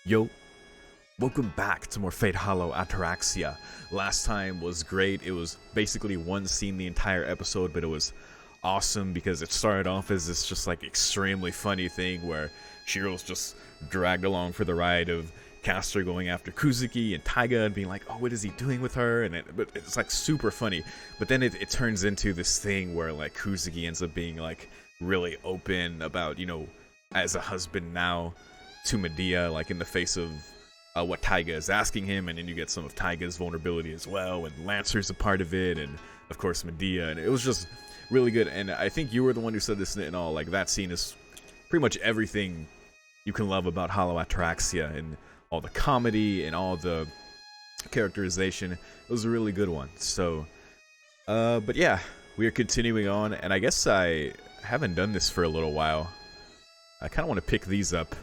Yo, welcome back to more Fate Hollow Ataraxia. Last time was great. It was basically one scene the entire episode, but it was awesome because it started off as this just like extremely funny thing where Shiro's just dragged along for the ride of Caster going after Kuzuki and Taiga and being like, oh, what is he doing with her? But it's like super funny. But then it turns into this thing where like Kuzuki ends up being like really open about, as a husband now to Medea, like in the face of what Taiga is asking him, and then you get some of Taiga's vulnerability as well, and Lancer's a part of it, and of course Medea, and it was just really good. And I think you were the one who said this and all, like that scene is pretty much everything you can love about Hollow Ataraxia, and all the comedy and all the characterization. It was a really good one. So but yeah, we are continuing on, and I guess I haven't done this for a little while. I kind of want to pick these up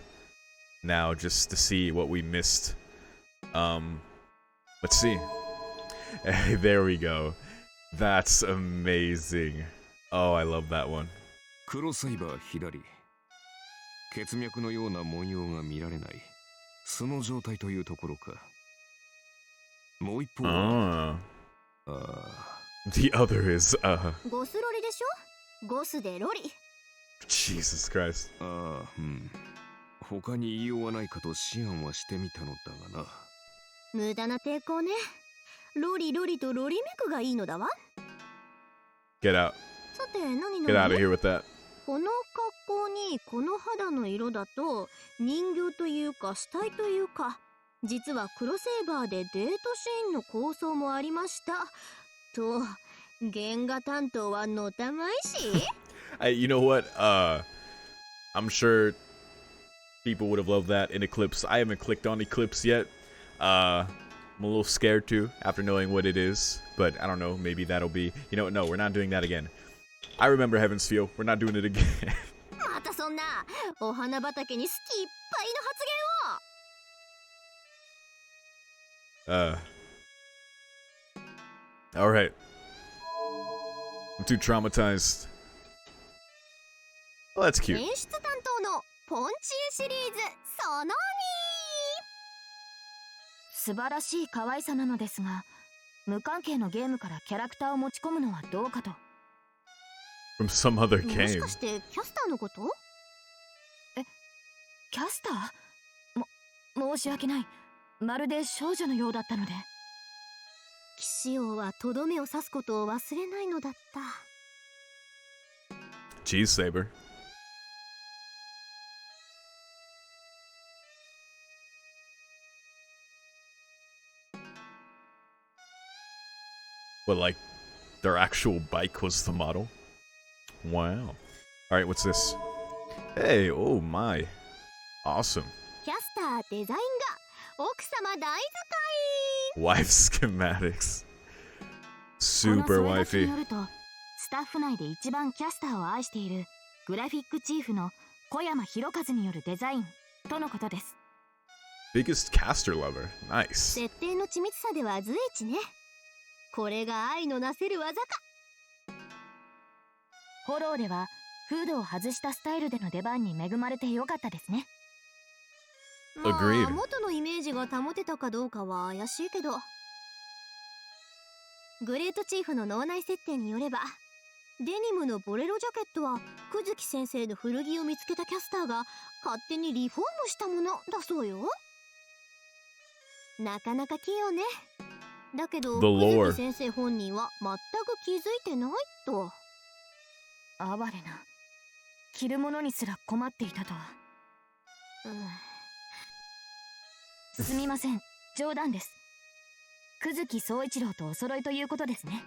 now just to see what we missed. Let's see. Hey, there we go. That's amazing. Oh, I love that one. 黒サイバー左血脈のような文様が見られないその状態というところかもう一方はThe other is ゴスロリでしょゴスでロリ Jesus Christ 他に言いようがないかと思案はしてみたのだがな無駄な抵抗ねロリロリとロリメクがいいのだわ Get out さて何 Get out of here with that この格好にこの肌の色だと人形というか死体というか実は黒セーバーでデートシーンの構想もありましたと原画担当はのたまいしYou know what? I'm sure people would have loved that in Eclipse. I haven't clicked on Eclipse yet. I'm a little scared too after knowing what it is. But I don't know, maybe that'll be... no, we're not doing that again. I remember Heaven's Feel. We're not doing it again. またそんなお花畑に好きいっぱいの発言を Alright. I'm too traumatized. Well, that's cute. 演出担当のポンチューシリーズその2素晴らしい可愛さなのですが無関係のゲームからキャラクターを持ち込むのはどうかと From some other もし game. かしてキャスターのことキャスター申し訳ないまるで少女のようだったので騎士王はとどめを刺すことを忘れないのだった Cheese Saber. But like, their actual bike was the model? Wow. Alright, what's this? Hey, oh my. Awesome. キャスターデザインが奥様大使 Wife schematics. この Super 添え書きに wifey. よるとスタッフ内で一番キャスターを愛しているグラフィックチーフの小山博和によるデザインとのことです Biggest caster lover. Nice. 設定の緻密さでは随一ねこれが愛のなせる技かフォローではフードを外したスタイルでの出番に恵まれてよかったですねまあ Agreed. 元のイメージが保てたかどうかは怪しいけどグレートチーフの脳内設定によればデニムのボレロジャケットは久月先生の古着を見つけたキャスターが勝手にリフォームしたものだそうよなかなか器用ねだけど The lore. 久月先生本人は全く気づいてないと哀れな着るものにすら困っていたとはすみません冗談です久月総一郎とお揃いということですね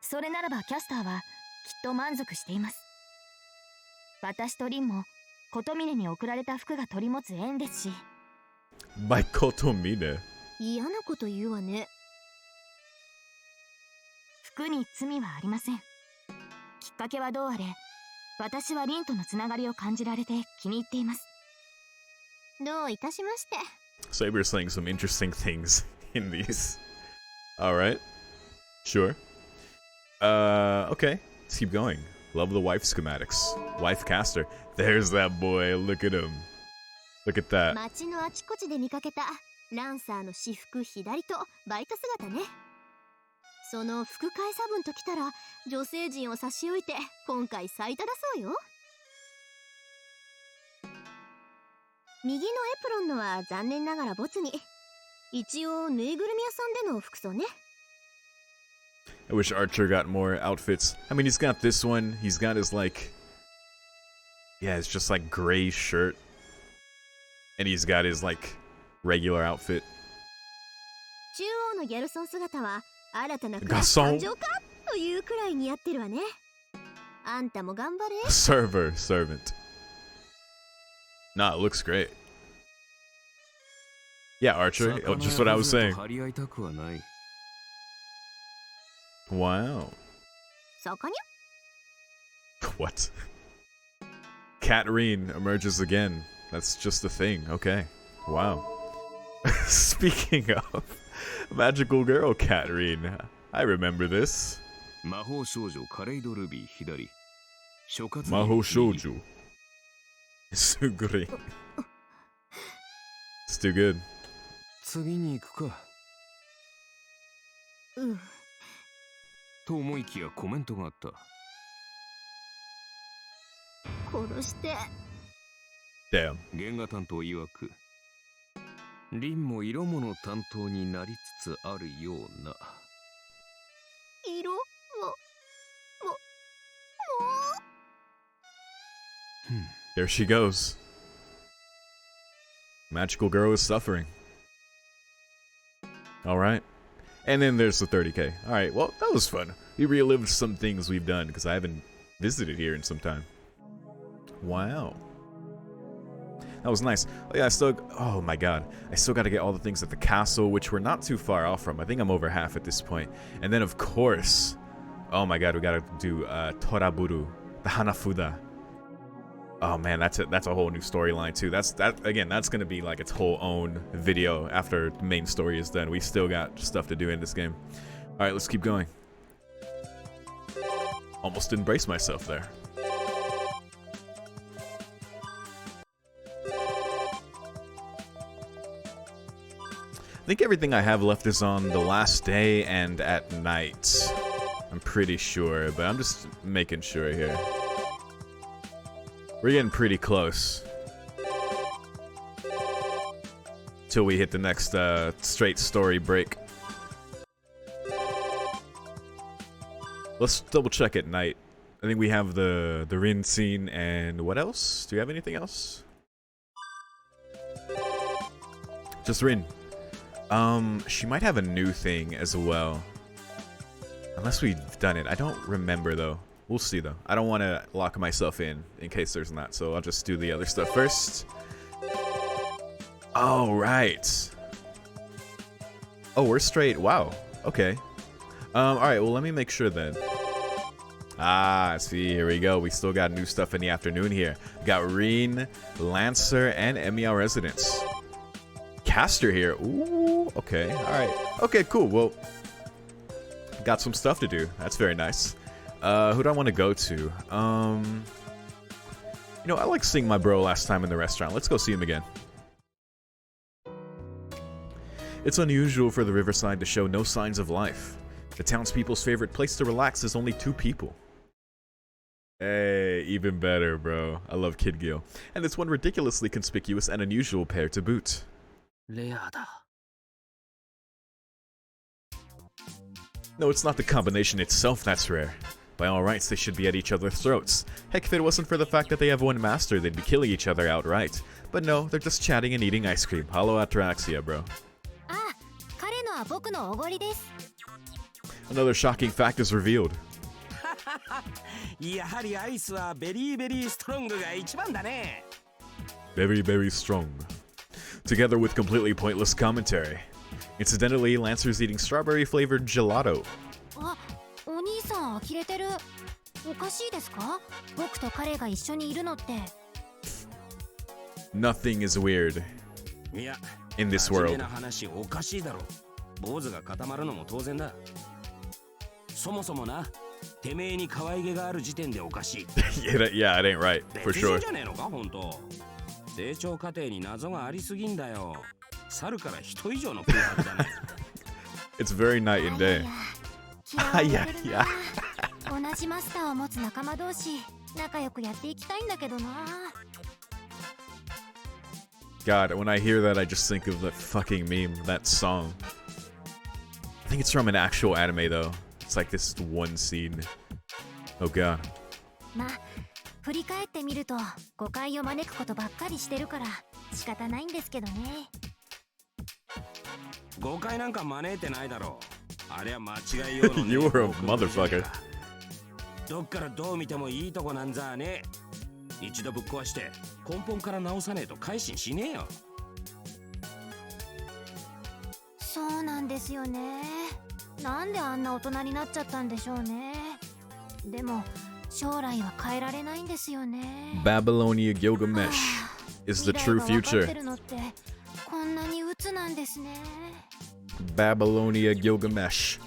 それならばキャスターはきっと満足しています私と凛も琴峰に贈られた服が取り持つ縁ですし By Kotomine. 嫌なこと言うわね服に罪はありませんきっかけはどうあれ私は凛とのつながりを感じられて気に入っていますどういたしまして Saber's saying some interesting things in these. Alright. Sure. Okay. Let's keep going. Love the wife schematics. Wife caster. There's that boy. Look at him. Look at that. 街のあちこちで見かけたランサーの私服左とバイト姿ね。その副会差分ときたら女性陣を差し置いて今回最多だそうよ。右のエプロンのは残念ながらボツに。一応ぬいぐるみ屋さんでの服装ね。I wish Archer got more outfits. I mean, he's got this one. He's got his like, yeah, it's just like gray shirt, and he's got his like regular outfit. 中央のギャルソン姿は新たなクガラスソン誕生かというくらい似合ってるわね。あんたも頑張れ。Servant. Nah, it looks great. Yeah, Archer. Oh, just what I was saying. 張り合いたくはない。 Wow. そこに What? Katarine emerges again. That's just a thing. Okay. Wow. Speaking of magical girl Katarine, I remember this. 魔法少女カレイドルビー左。諸葛魔法少女。Suguri. It's too good. 次に行くか。うん。と思いきやコメントがあった。殺して。Damn. 原画担当曰く、リンも色物担当になりつつあるような。色も There she goes. Magical girl is suffering. Alright. And then there's the 30k. Alright, well, that was fun. We relived some things we've done, because I haven't visited here in some time. Wow. That was nice. Oh yeah, oh my god. I still gotta get all the things at the castle, which we're not too far off from. I think I'm over half at this point. And then of course, oh my god, we gotta do Toraburu, the Hanafuda. Oh man, that's a whole new storyline too. That's gonna be like its whole own video after the main story is done. We still got stuff to do in this game. Alright, let's keep going. Almost didn't brace myself there. I think everything I have left is on the last day and at night. I'm pretty sure, but I'm just making sure here. We're getting pretty close. Till we hit the next straight story break. Let's double check at night. I think we have the Rin scene and what else? Do you have anything else? Just Rin. She might have a new thing as well. Unless we've done it. I don't remember though. We'll see though. I don't want to lock myself in case there's not, so I'll just do the other stuff first. Oh, right. Oh, we're straight. Wow. Okay. Alright, well let me make sure then. Ah, see, here we go. We still got new stuff in the afternoon here. We got Reen, Lancer, and MEL Residence. Caster here. Ooh, okay. Alright. Okay, cool. Well, got some stuff to do. That's very nice. Who do I want to go to? You know, I like seeing my bro last time in the restaurant. Let's go see him again. It's unusual for the riverside to show no signs of life. The townspeople's favorite place to relax is only 2 people. Hey, even better, bro. I love Kid Gil. And it's one ridiculously conspicuous and unusual pair to boot. No, it's not the combination itself that's rare. By all rights, they should be at each other's throats. Heck, if it wasn't for the fact that they have one master, they'd be killing each other outright. But no, they're just chatting and eating ice cream. Hello, ataraxia, bro. Another shocking fact is revealed. Very, very strong. Together with completely pointless commentary. Incidentally, Lancer's eating strawberry-flavored gelato. Nothing is weird in this world. Yeah, it ain't right, for sure. 成長過程に謎がありすぎんだよ。猿から人以上の空白だね。It's very night and day. いやいや。同じマスターを持つ仲間同士、仲良くやっていきたいんだけどな。God, when I hear that, I just think of that fucking meme, that song. I think it's from an actual anime, though. It's like this one scene. Oh god. まあ、振り返ってみると誤解を招くことばっかりしてるから仕方ないんですけどね。誤解なんか招いてないだろう。あれは間違いようのね。You were a motherfucker. どっからどう見てもいいとこなんざね。一度ぶっ壊して根本から直さねえと改心しねえよ。そうなんですよね。なんであんな大人になっちゃったんでしょうね。でも将来は変えられないんですよね。Babylonia Gilgamesh is the true 未来が分かっ future. てるのってこんなに鬱なんですね。Babylonia Gilgamesh.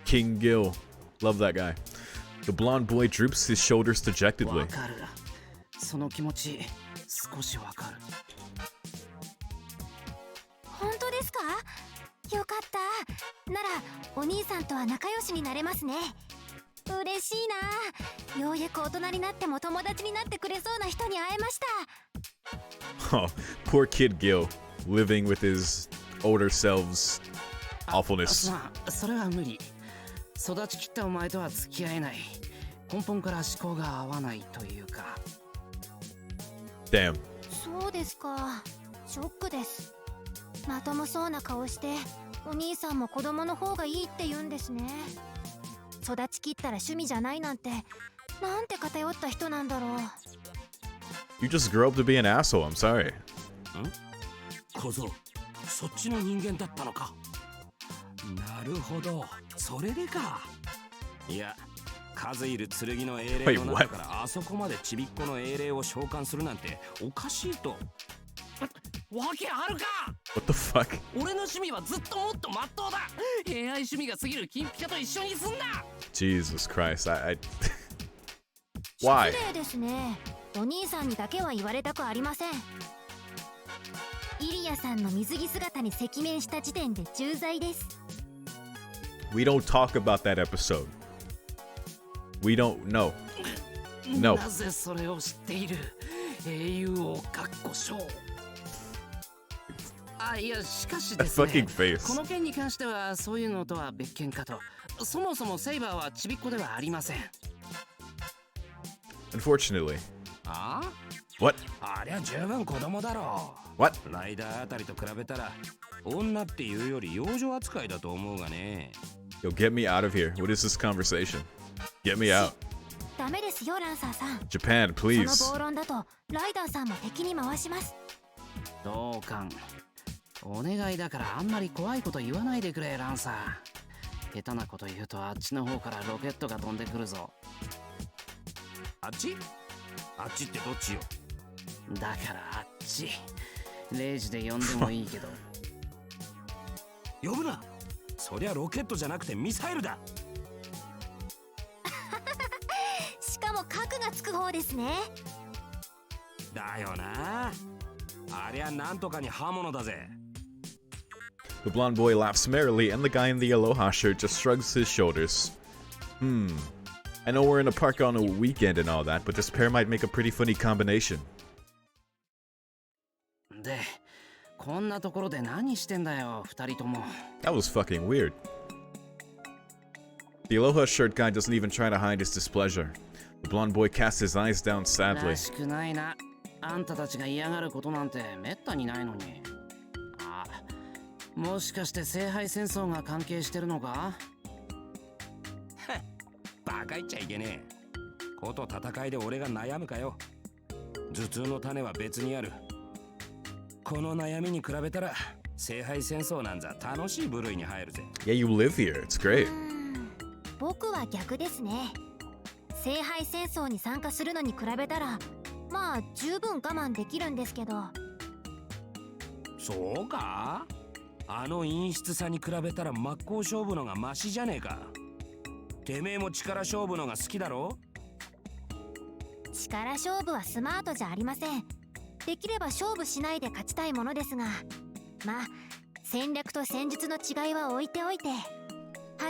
King Gil. Love that guy. The blonde boy droops his shoulders dejectedly. わかる。その気持ち少しわかる。本当ですか？よかった。ならお兄さんとは仲良しになれますね。嬉しいな。ようやく大人になっても友達になってくれそうな人に会えました。Oh, poor kid Gil, living with his older selves' awfulness. それは無理。育ちきったお前とは付き合えない。根本から思考が合わないというか。Damn. そうですか。ショックです。まともそうな顔してお兄さんも子供の方がいいって言うんですね。育ちきったら趣味じゃないなんてなんて偏った人なんだろう。 You just grow up to be an asshole, I'm sorry. 小僧、そっちの人間だったのか。なるほど、それでか。いや、数いる剣の英霊の中からあそこまでちびっこの英霊を召喚するなんておかしいと。わけあるか。 What the fuck? 俺の趣味はずっともっとまっとうだ。AI 趣味が過ぎる金ピカと一緒にすんな。 Jesus Christ, I... Why? 失礼ですね。お兄さんにだけは言われたくありません。イリアさんの水着姿に赤面した時点で重罪です。 We don't talk about that episode. We don't know. No. なぜそれを知っている。英雄をかっこしょう。あ、いや、しかしですね。 Fucking face. この件に関してはそういうのとは別件かと。そもそもセイバーはちびっこではありません。Unfortunately. あ What? あ、ありゃ十分子供だろう。 What? ライダーあたりと比べたら女っていうより幼女扱いだと思うがね。 Yo, get me out of here. What is this conversation? Get me out. ダメですよランサーさん。 Japan, そ please. の暴論だとライダーさんも敵に回します。同感。お願いだからあんまり怖いこと言わないでくれランサー。下手なこと言うとあっちの方からロケットが飛んでくるぞ。あっち？あっちってどっちよ。だからあっち。0時で呼んでもいいけど。呼ぶな。そりゃロケットじゃなくてミサイルだ。しかも核がつく方ですね。だよな。ありゃなんとかに刃物だぜ。 The blonde boy laughs merrily, and the guy in the aloha shirt just shrugs his shoulders. I know we're in a park on a weekend and all that, but this pair might make a pretty funny combination. で、こんなところで何してんだよ、二人とも。 That was fucking weird. The aloha shirt guy doesn't even try to hide his displeasure. The blonde boy casts his eyes down ら sadly. しくないな。あんたたちが嫌がることなんてめったにないのに。あ、もしかして聖杯戦争が関係してるのか？バカ言っちゃいけねえ。こと戦いで俺が悩むかよ。頭痛の種は別にある。この悩みに比べたら聖杯戦争なんざ楽しい部類に入るぜ。 Yeah, you live here. It's great. 僕は逆ですね。聖杯戦争に参加するのに比べたらまあ十分我慢できるんですけど。そうか？あの陰湿さに比べたら真っ向勝負のがマシじゃねえか。てめえも力勝負のが好きだろ？力勝負はスマートじゃありません。できれば勝負しないで勝ちたいものですが、まあ戦略と戦術の違いは置いておいて、は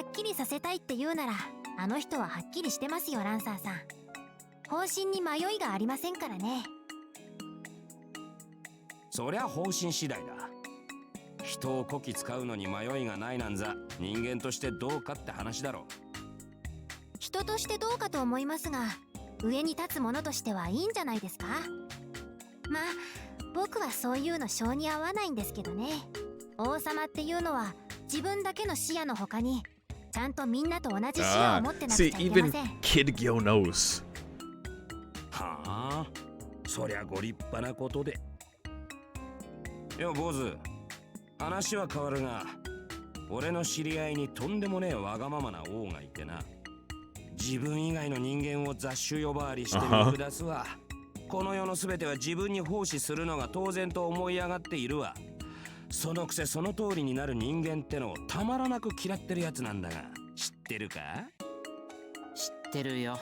っきりさせたいって言うならあの人ははっきりしてますよ、ランサーさん。方針に迷いがありませんからね。そりゃ方針次第だ。人をこき使うのに迷いがないなんざ人間としてどうかって話だろ。人としてどうかと思いますが、上に立つ者としてはいいんじゃないですか。まあ僕はそういうの性に合わないんですけどね。王様っていうのは自分だけの視野の他にちゃんとみんなと同じ視野を持ってなくちゃ See, いけま even せん。 Kid Gyo knows. はあ、そりゃご立派なことで。よ坊主、話は変わるが、俺の知り合いにとんでもねえわがままな王がいてな。自分以外の人間を雑種呼ばわりして見下すわ。この世の全ては自分に奉仕するのが当然と思い上がっているわ。そのくせその通りになる人間ってのをたまらなく嫌ってるやつなんだが、知ってるか？知ってるよ。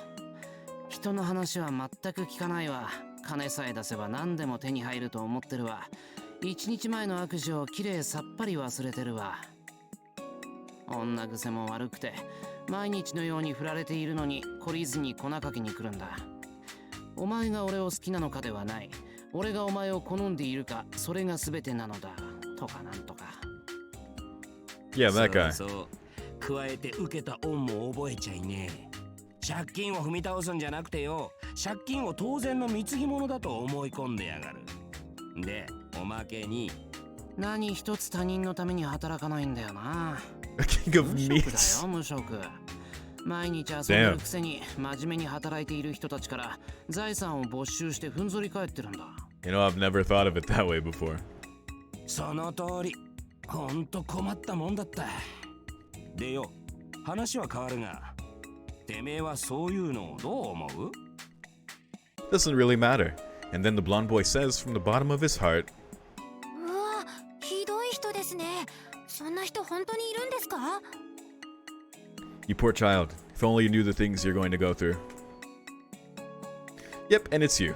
人の話は全く聞かないわ。金さえ出せば何でも手に入ると思ってるわ。一日前の悪事をきれいさっぱり忘れてるわ。女癖も悪くて毎日のように振られているのに懲りずに粉かけに来るんだ。お前が俺を好きなのかではない、俺がお前を好んでいるか、それが全てなのだとかなんとか。 Yeah, that guy. そうそう、加えて受けた恩も覚えちゃいねえ。借金を踏み倒すんじゃなくてよ、借金を当然の貢ぎ物だと思い込んでやがる。で、おまけに何一つ他人のために働かないんだよな。 King of 無職だ meats. よ、無職。毎日遊んでるくせに真面目に働いている人たちから財産を没収してふんぞり返ってるんだ。 You know, I've never thought of it that way before. その通り、ほんと困ったもんだった。でよ、話は変わるが、てめえはそういうのをどう思う？ Doesn't really matter. And then the blonde boy says from the bottom of his heart, うわ、ひどい人ですね。そんな人本当にいるんですか？ You poor child. If only you knew the things you're going to go through. Yep, and it's you.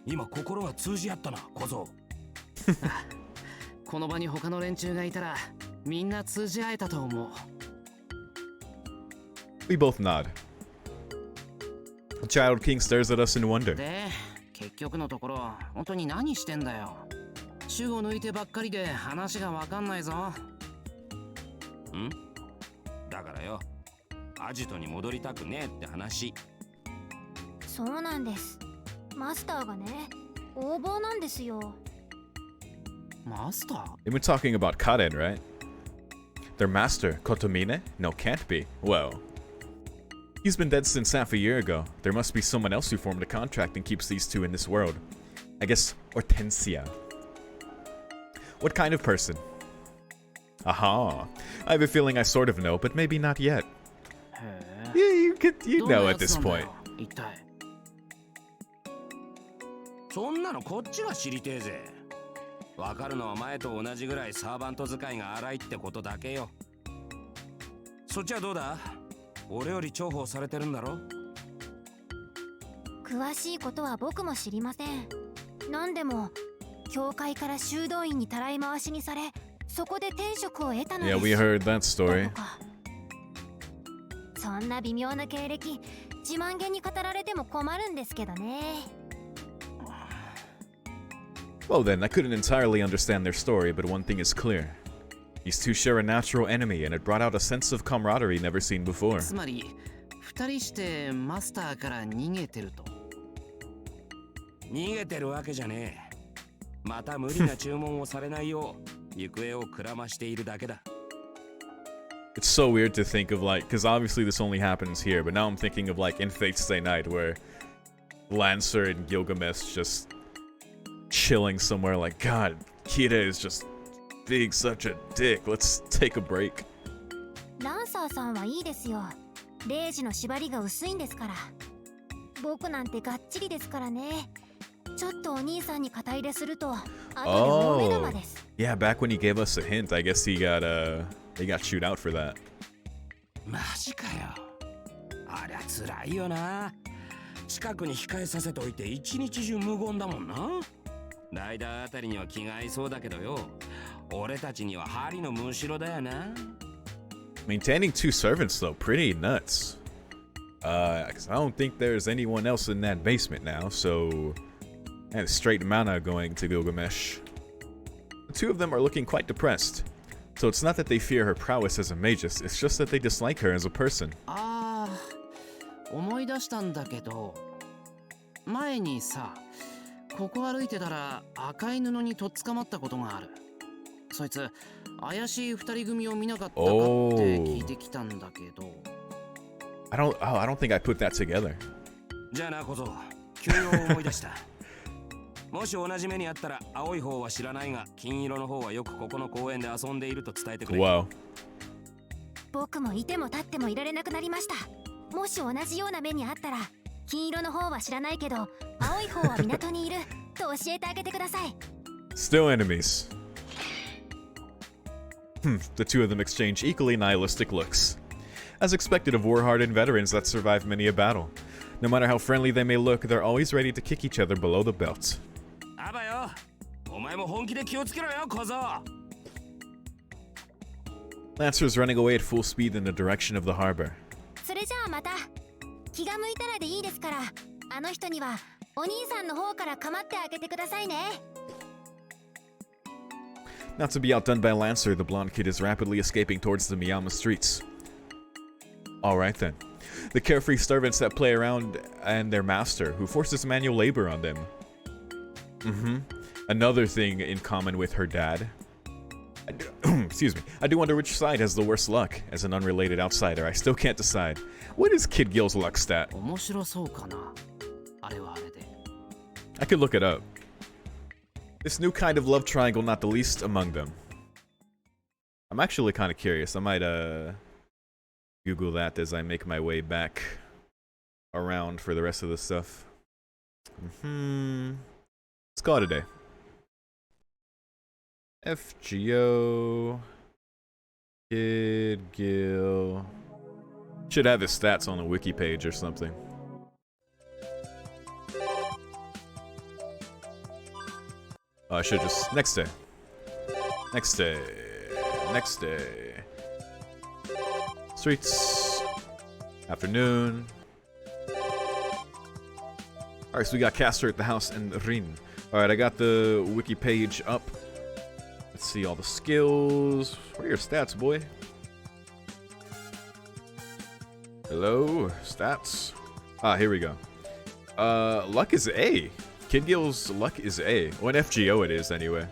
今心が通じ合ったな、小僧。この場に他の連中がいたらみんな通じ合えたと思う。 We both nod. The Child King stares at us in wonder. で、結局のところ本当に何してんだよ。主語抜いてばっかりで話がわかんないぞ。ん？だからよ、アジトに戻りたくねえって話。そうなんです。マスターがね、横暴なんですよ。マスター？ And we're talking about Karen, right? Their master, Kotomine? No, can't be. Well, he's been dead since half a year ago. There must be someone else who formed a contract and keeps these two in this world. I guess Hortensia. What kind of person? Aha. I have a feeling I sort of know, but maybe not yet. へ Yeah, you どんな know や at つ this なんだ point. よ一体。そんなのこっちが知りてえぜ。わかるのは前と同じぐらいサーバント使いが荒いってことだけよ。そっちはどうだ？俺より重宝されてるんだろ？詳しいことは僕も知りません。何でも教会から修道院にたらい回しにされ、そこで転職を得たのです。 Yeah, we heard that story. どこかそんな微妙な経歴、自慢げに語られても困るんですけどね。Well then, I couldn't entirely understand their story, but one thing is clear. These two share a natural enemy, and it brought out a sense of camaraderie never seen before. つまり二人してマスターから逃げてると。逃げてるわけじゃねえ。また無理な注文をされないよう行方をくらましているだけだ。It's so weird to think of like, because obviously this only happens here, but now I'm thinking of like in Fate's Stay Night, where Lancer and Gilgamesh just chilling somewhere like, God, Kira is just being such a dick. Let's take a break. ランサーさんはいいですよ。0時の縛りが薄いんですから。僕なんてがっちりですからね。ちょっとお兄さんに肩入れすると後で大目玉です。Yeah, back when he gave us a hint, I guess he got chewed out for that. マジかよ。ありゃ辛いよな。近くに控えさせといて一日中無言だもんな。ライダーあたりには気が合いそうだけどよ、俺たちには針のむしろだよな。Maintaining 2 servants though, pretty nuts. 'Cause I don't think there's anyone else in that basement now, so I had a straight mana going to Gilgamesh. The 2 of them are looking quite depressed. So it's not that they fear her prowess as a magus, it's just that they dislike her as a person. ああ、思い出したんだけど、前にさ、ここ歩いてたら赤い布にとっ捕まったことがある。そいつ怪しい二人組を見なかったかって聞いてきたんだけど。I don't think I put that together. じゃあな小僧、急用を思い出した。もし同じ目にあったら青い方は知らないが金色の方はよくここの公園で遊んでいると伝えてくれ。Wow. 僕もいても立ってもいられなくなりました。もし同じような目にあったら金色の方は知らないけど青い方は港にいると教えてあげてください。Still enemies. The 2 of them exchange equally nihilistic looks. As expected of war-hardened veterans that survive many a battle. No matter how friendly they may look, they're always ready to kick each other below the belt. あばよ、お前も本気で気をつけろよ小僧。Lancers running away at full speed in the direction of the harbor. それじゃあまた。気が向いたらでいいですから、あの人にはお兄さんの方から構ってあげてくださいね。Not to be outdone by Lancer, the blonde kid is rapidly escaping towards the Miyama streets. Alright then. The carefree servants that play around and their master, who forces manual labor on them. Another thing in common with her dad. Excuse me. I do wonder which side has the worst luck. As an unrelated outsider, I still can't decide. What is Kid Gil's luck stat? 面白そうかな。あれはあれで。I could look it up. This new kind of love triangle, not the least among them. I'm actually kind of curious. I might, Google that as I make my way back around for the rest of the stuff. Let's call it a day. FGO. Kid Gil. Should have his stats on the wiki page or something. Oh, I should just... Next day. Next day. Next day. Streets. Afternoon. Alright, so we got Castor at the house in Rin. Alright, I got the wiki page up. Let's see all the skills. What are your stats, boy? Hello? Stats? Ah, here we go. Luck is A. Kid Gil's luck is A. Well, in FGO it is, anyway.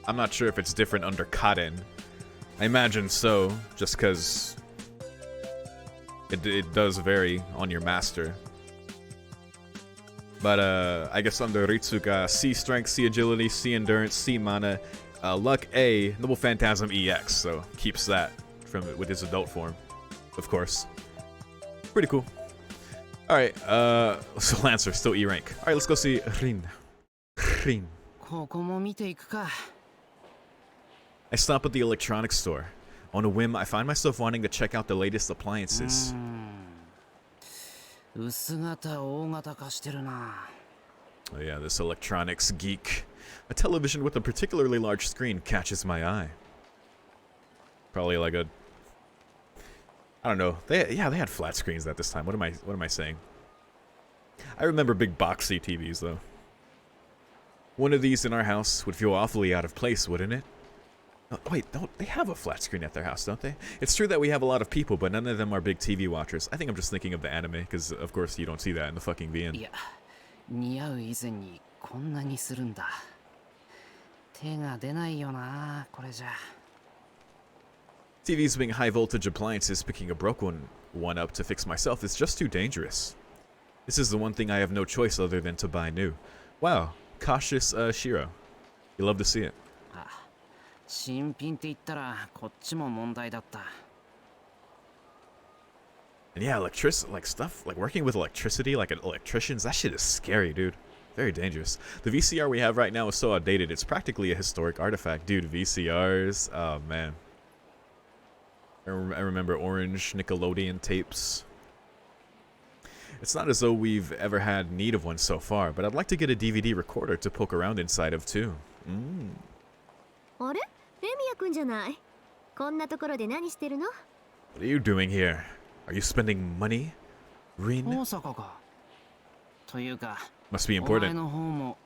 I'm not sure if it's different under Kaden. I imagine so, just because it does vary on your master. But, I guess under Ritsuka, C Strength, C Agility, C Endurance, C Mana, Luck A, Noble Phantasm EX, so keeps that from with his adult form, of course. Pretty cool. Alright, so Lancer, still E rank. Alright, let's go see Rin. Rin. ここも見ていくか。I stop at the electronics store. On a whim, I find myself wanting to check out the latest appliances. 薄型大型化してるな。 Oh yeah, this electronics geek. A television with a particularly large screen catches my eye. Probably like a... I don't know. They had flat screens at this time. What am I saying? I remember big boxy TVs though. One of these in our house would feel awfully out of place, wouldn't it? Oh, wait, they have a flat screen at their house, don't they? It's true that we have a lot of people, but none of them are big TV watchers. I think I'm just thinking of the anime, because of course you don't see that in the fucking VN. いや、似合う以前にこんなにするんだ。手が出ないよな、これじゃ。TVs being high voltage appliances, picking a broken one up to fix myself is just too dangerous. This is the one thing I have no choice other than to buy new. Wow, cautious Shiro. You love to see it. あ、新品って言ったらこっちも問題だった。 And yeah, like stuff, like working with electricity, like electricians, that shit is scary, dude. Very dangerous. The VCR we have right now is so outdated, it's practically a historic artifact. Dude, VCRs, oh man. I remember orange Nickelodeon tapes. It's not as though we've ever had need of one so far, but I'd like to get a DVD recorder to poke around inside of too. あれレミヤくんじゃない。こんなところで何してるの？ What are you doing here? Are you spending money? 大 Rin? 阪か。というか、 Must be お前 important. の方も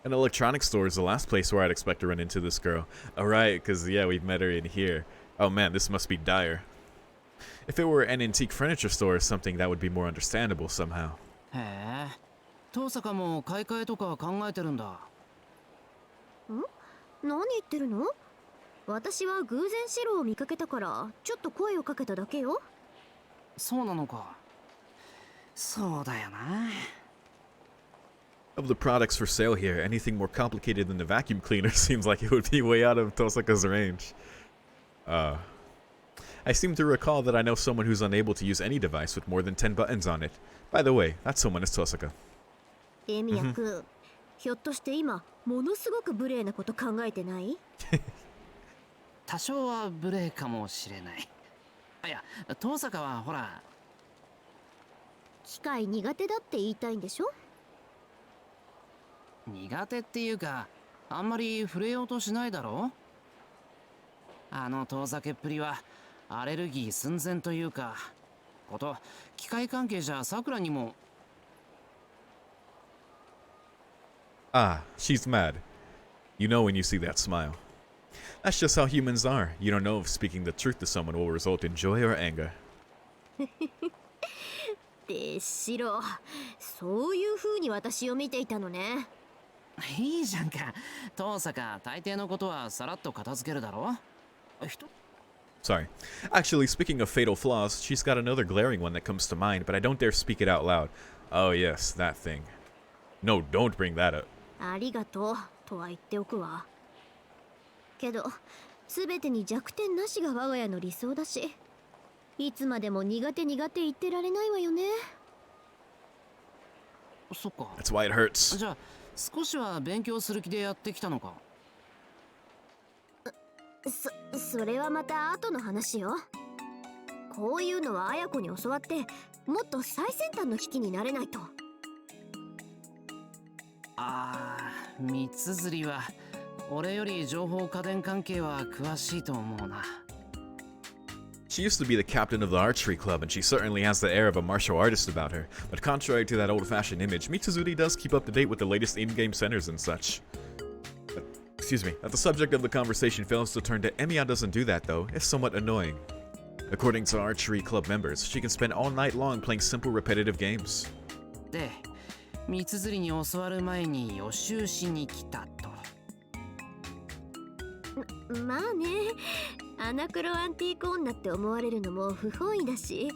An electronics store is the last place where I'd expect to run into this girl. Alright, because yeah, we've met her in here. Oh man, this must be dire. If it were an antique furniture store or something, that would be more understandable somehow. へえ。遠坂も買い替えとか考えてるんだ。何言ってるの？私は偶然シロを見かけたからちょっと声をかけただけよ。そうなのか。そうだよな。Of the products for sale here, anything more complicated than the vacuum cleaner seems like it would be way out of Tosaka's range. I seem to recall that I know someone who's unable to use any device with more than 10 buttons on it. By the way, that someone is Tosaka. レミヤくん、ひょっとして今ものすごく無礼なこと考えてない？多少は無礼かもしれない。いや、遠坂はほら。機械苦手だって言いたいんでしょ？苦手っていうか、あんまり触れようとしないだろ。あの遠ざけっぷりはアレルギー寸前というか、こと機械関係じゃさくらにも。Ah, she's mad. You know when you see that smile. That's just how humans are. You don't know if speaking the truth to someone will result in joy or anger. でシロ、そういう風に私を見ていたのね。いいじゃんか。遠坂大抵のことはさらっと片付けるだろ。Sorry. Actually, speaking of fatal flaws, she's got another glaring one that comes to mind, but I don't dare speak it out loud. Oh yes, that thing. No, don't bring that up. ありがとうとは言っておくわ。けど、すべてに弱点なしが我が家の理想だし、いつまでも苦手苦手言ってられないわよね。そっか。That's why it hurts. じゃあ少しは勉強する気でやってきたのか。それはまた後の話よ。こういうのは綾子に教わってもっと最先端の機器になれないと。ああ、三つ釣りは俺より情報家電関係は詳しいと思うな。She used to be the captain of the archery club, and she certainly has the air of a martial artist about her. But contrary to that old-fashioned image, Mitsuzuri does keep up to date with the latest in-game centers and such. Excuse me, that the subject of the conversation fails to turn to Emiya doesn't do that though, is somewhat annoying. According to archery club members, she can spend all night long playing simple repetitive games. で、三つ釣りに教わる前に予習しに来たと。まあね、アナクロアンティーク女って思われるのも不本意だし。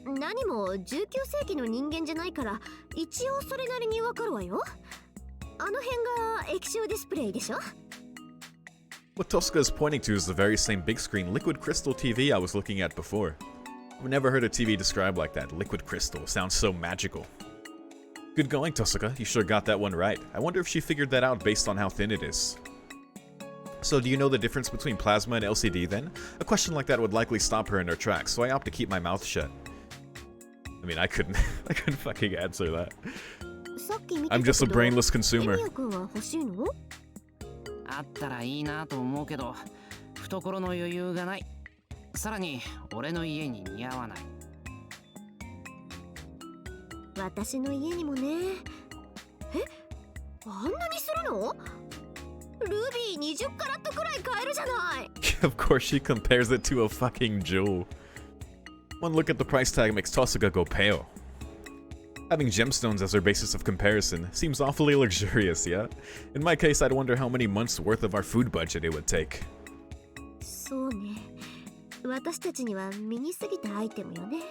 何も19世紀の人間じゃないから一応それなりにわかるわよ。あの辺が液晶ディスプレイでしょ。 What Tosca is pointing to is the very same big screen liquid crystal TV I was looking at before. I've never heard a TV described like that. Liquid crystal sounds so magical. Good going, Tosaka. You sure got that one right. I wonder if she figured that out based on how thin it is. So do you know the difference between plasma and LCD then? A question like that would likely stop her in her tracks, so I opt to keep my mouth shut. I mean, I couldn't fucking answer that. I'm just a brainless consumer. あったらいいなと思うけど、懐の余裕がない。さらに俺の家に似合わない。私の家にもね。あんなにするの？ルビー20カラットくらい買えるじゃない。Of course she compares it to a fucking jewel. One look at the price tag makes Tosaka go pale. Having gemstones as her basis of comparison seems awfully luxurious, yeah? In my case, I'd wonder how many months worth of our food budget it would take. そうね。私たちには身に過ぎたアイテムよね。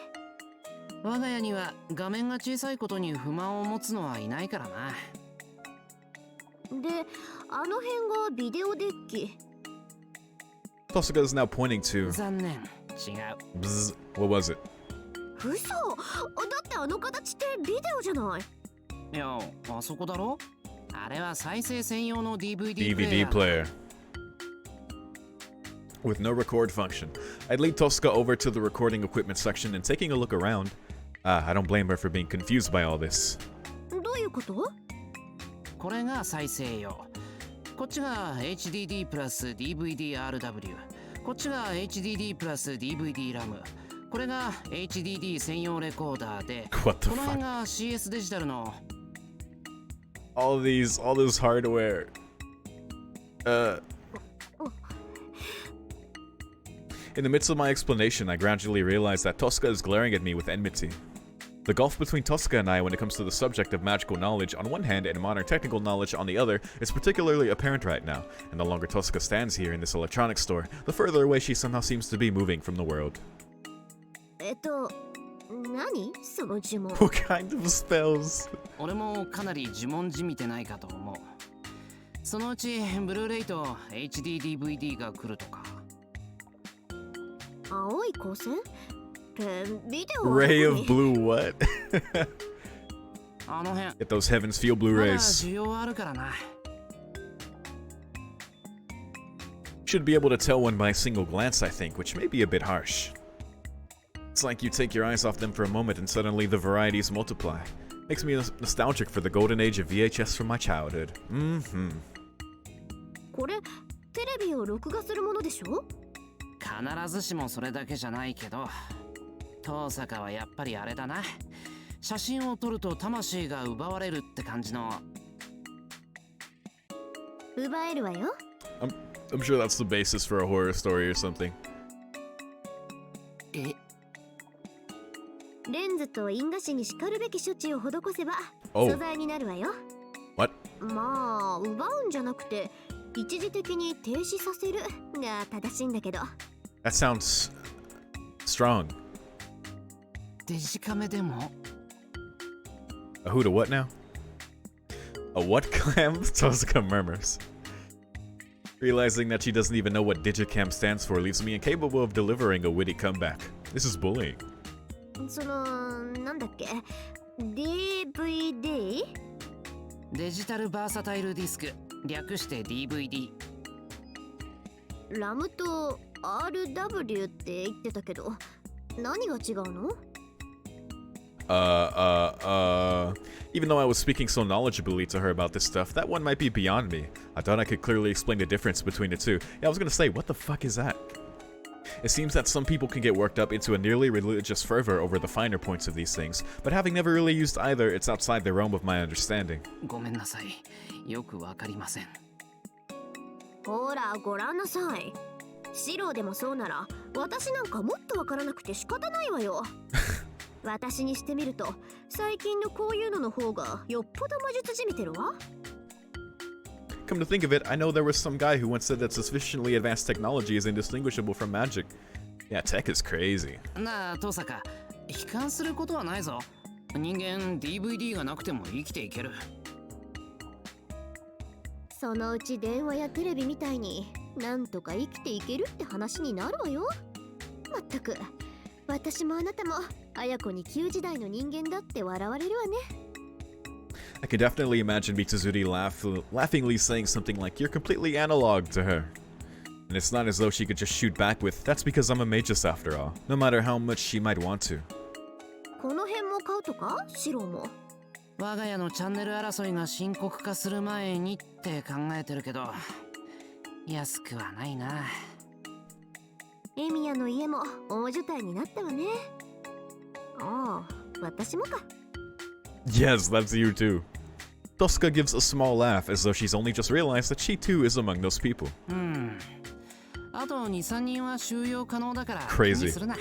我が家には画面が小さいことに不満を持つのはいないからな。で、あの辺がビデオデッキ。Tosaka is now pointing to... 残念、違う。Bzz, what was it? 嘘！だってあの形ってビデオじゃない。いや、あそこだろ？あれは再生専用の DVD プレイヤー。DVD player. with no record function. I'd lead Tosca over to the recording equipment section and taking a look around. I don't blame her for being confused by all this. どういうこと？これが再生用。こっちが HDD プラス DVD-RW。こっちが HDD プラス DVD ラム。これが HDD 専用レコーダーで、What the この辺 fuck? が CS デジタルの。All this hardware. In the midst of my explanation, I gradually realized that Tosca is glaring at me with enmity. The gulf between Tosca and I when it comes to the subject of magical knowledge on one hand and modern technical knowledge on the other is particularly apparent right now, and the longer Tosca stands here in this electronics store, the further away she somehow seems to be moving from the world. 何その呪文？ What kind of spells? 俺もかなり呪文じみてないかと思う。そのうちブルーレイと HD-DVD が来るとか。青い光線？ビデオはどこに？ Ray of blue what? あの辺。 Get those heavens feel blue まだ rays. 需要あるからな。Should be able to tell one by a single glance, I think, which may be a bit harsh. It's like you take your eyes off them for a moment and suddenly the varieties multiply. Makes me nostalgic for the golden age of VHS from my childhood. Mm-hmm. これテレビを録画するものでしょ？必ずしもそれだけじゃないけど、遠坂はやっぱりあれだな。写真を撮ると魂が奪われるって感じの。奪えるわよ。I'm sure that's the basis for a horror story or something. え？レンズと印画紙にしかるべき処置を施せば Oh. 素材になるわよ。 What? まあ奪うんじゃなくて一時的に停止させるが正しいんだけど。 That sounds strong. デジカメでも？ A who to what now? A what clam? Tosca murmurs. Realizing that she doesn't even know what Digicam stands for leaves me incapable of delivering a witty comeback. This is bullying. そのなんだっけ DVD？ デジタルバーサタイルディスク、略して DVD。ラムと RW って言ってたけど何が違うの？ Even though I was speaking so knowledgeably to her about this stuff, that one might be beyond me. I thought I could clearly explain the difference between the two. Yeah, I was gonna say, what the fuck is that? It seems that some people can get worked up into a nearly religious fervor over the finer points of these things, but having never really used either, it's outside the realm of my understanding. ごめんなさい。よくわかりません。ほらご覧なさい。シロでもそうなら私なんかもっとわからなくて仕方ないわよ。私にしてみると最近のこういうのの方がよっぽど魔術じみてるわ。 Come to think of it, I know there was some guy who once said that sufficiently advanced technology is indistinguishable from magic. Yeah, tech is crazy. なあ、遠坂。悲観することはないぞ。人間 DVD がなくても生きていける。そのうち電話やテレビみたいになんとか生きていけるって話になるわよ。まったく私もあなたも綾子に旧時代の人間だって笑われるわね。 I could definitely imagine Mitsuzuri laughingly saying something like, "You're completely analog to her." And it's not as though she could just shoot back with, "That's because I'm a magus after all," no matter how much she might want to. この辺も買うとかシロも。我が家のチャンネル争いが深刻化する前にって考えてるけど、安くはないな。エミヤの家も大所帯になったわね。ああ、私もか。 Yes, that's you too. Tosca gives a small laugh as though she's only just realized that she too is among those people. あと2、3人は収容可能だから Crazy. 気にするな。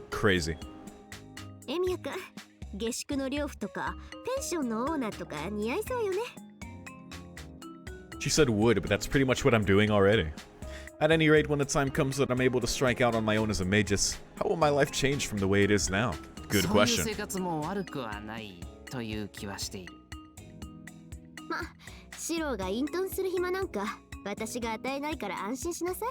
Crazy. エミヤくん、下宿の寮夫とかペンションのオーナーとか似合いそうよね。 She said would, but that's pretty much what I'm doing already. At any rate, when the time comes that I'm able to strike out on my own as a magus, how will my life change from the way it is now? Good そういう question. 生活も悪くはないという気はしている。ま、シロが隠遁する暇なんか私が与えないから安心しなさい。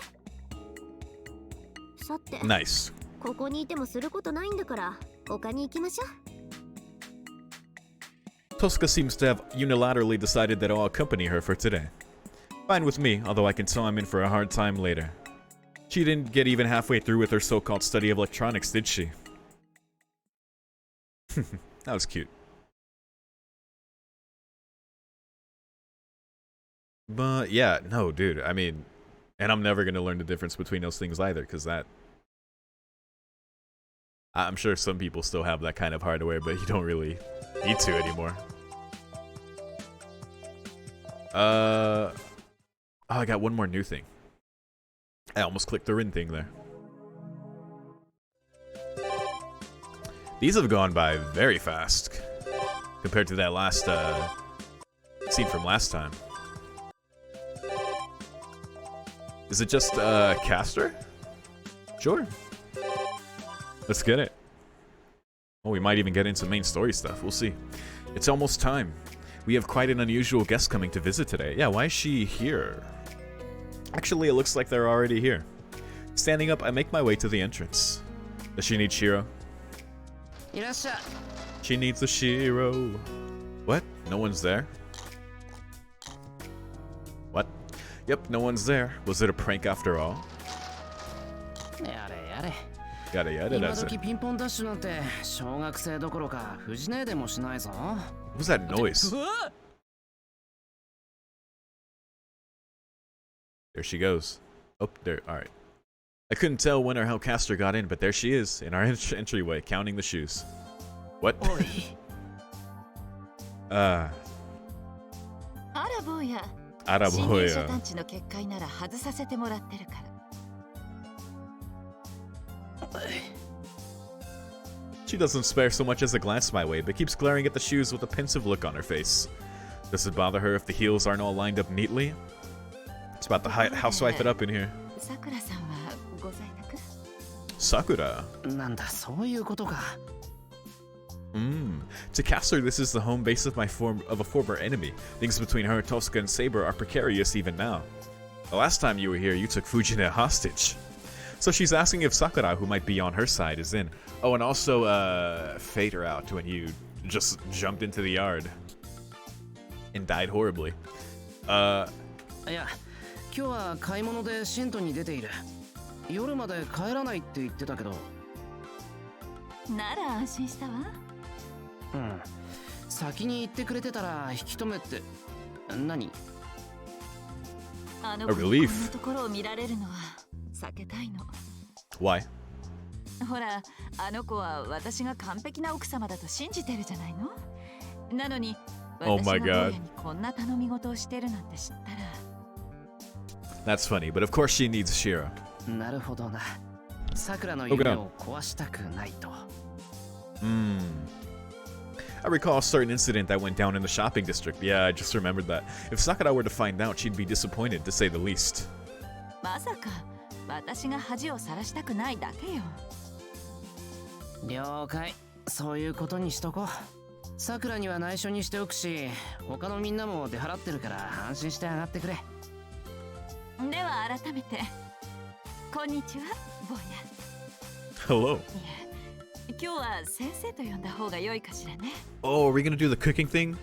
さて、 Nice. ここにいてもすることないんだから他に行きましょう。 Tosca seems to have unilaterally decided that I'll accompany her for today. Fine with me, although I can tell I'm in for a hard time later. She didn't get even halfway through with her so-called study of electronics, did she? That was cute. But yeah, no, dude, I mean, and I'm never gonna learn the difference between those things either, because that... I'm sure some people still have that kind of hardware, but you don't really need to anymore. Oh, I got one more new thing. I almost clicked the Rin thing there. These have gone by very fast compared to that last scene from last time. Is it just Caster? Sure. Let's get it. Oh, we might even get into main story stuff. We'll see. It's almost time. We have quite an unusual guest coming to visit today. Yeah, why is she here? Actually, it looks like they're already here. Standing up, I make my way to the entrance. Does she need Shiro? She needs a Shiro. What? No one's there? What? Yep, no one's there. Was it a prank after all? Yada yada, that's it. What was that noise? There she goes. Oh, there. Alright. I couldn't tell when or how Caster got in, but there she is, in our entryway, counting the shoes. What? Araboya. She doesn't spare so much as a glance my way, but keeps glaring at the shoes with a pensive look on her face. Does it bother her if the heels aren't all lined up neatly? It's about to housewife it up in here. Sakura? To Caster, this is the home base of a former enemy. Things between her, Tosca, and Saber are precarious even now. The last time you were here, you took Fujine hostage. So she's asking if Sakura, who might be on her side, is in. Oh, and also, fade her out when you just jumped into the yard. And died horribly. Yeah. 今日は買い物で新都に出ている。夜まで帰らないって言ってたけど。なら安心したわ。うん。先に言ってくれてたら引き止めて。何？あの子こんなところを見られるのは避けたいの。Why? ほら、あの子は私が完璧な奥様だと信じてるじゃないの。なのに、私が坊やにこんな頼み事をしてるなんて知ったら。That's funny, but of course she needs Shiro. なるほどな。桜の夢を壊したくないと。I recall a certain incident that went down in the shopping district. Yeah, I just remembered that. If Sakura were to find out, she'd be disappointed, to say the least. まさか、私が恥をさらしたくないだけよ。了解。そういうことにしとこう。桜には内緒にしておくし、他のみんなも出払ってるから安心して上がってくれ。では改めて、こんにちは、坊や。Hello. いえ、今日は先生と呼んだ方が良いかしらね。Oh, are we gonna do the cooking thing?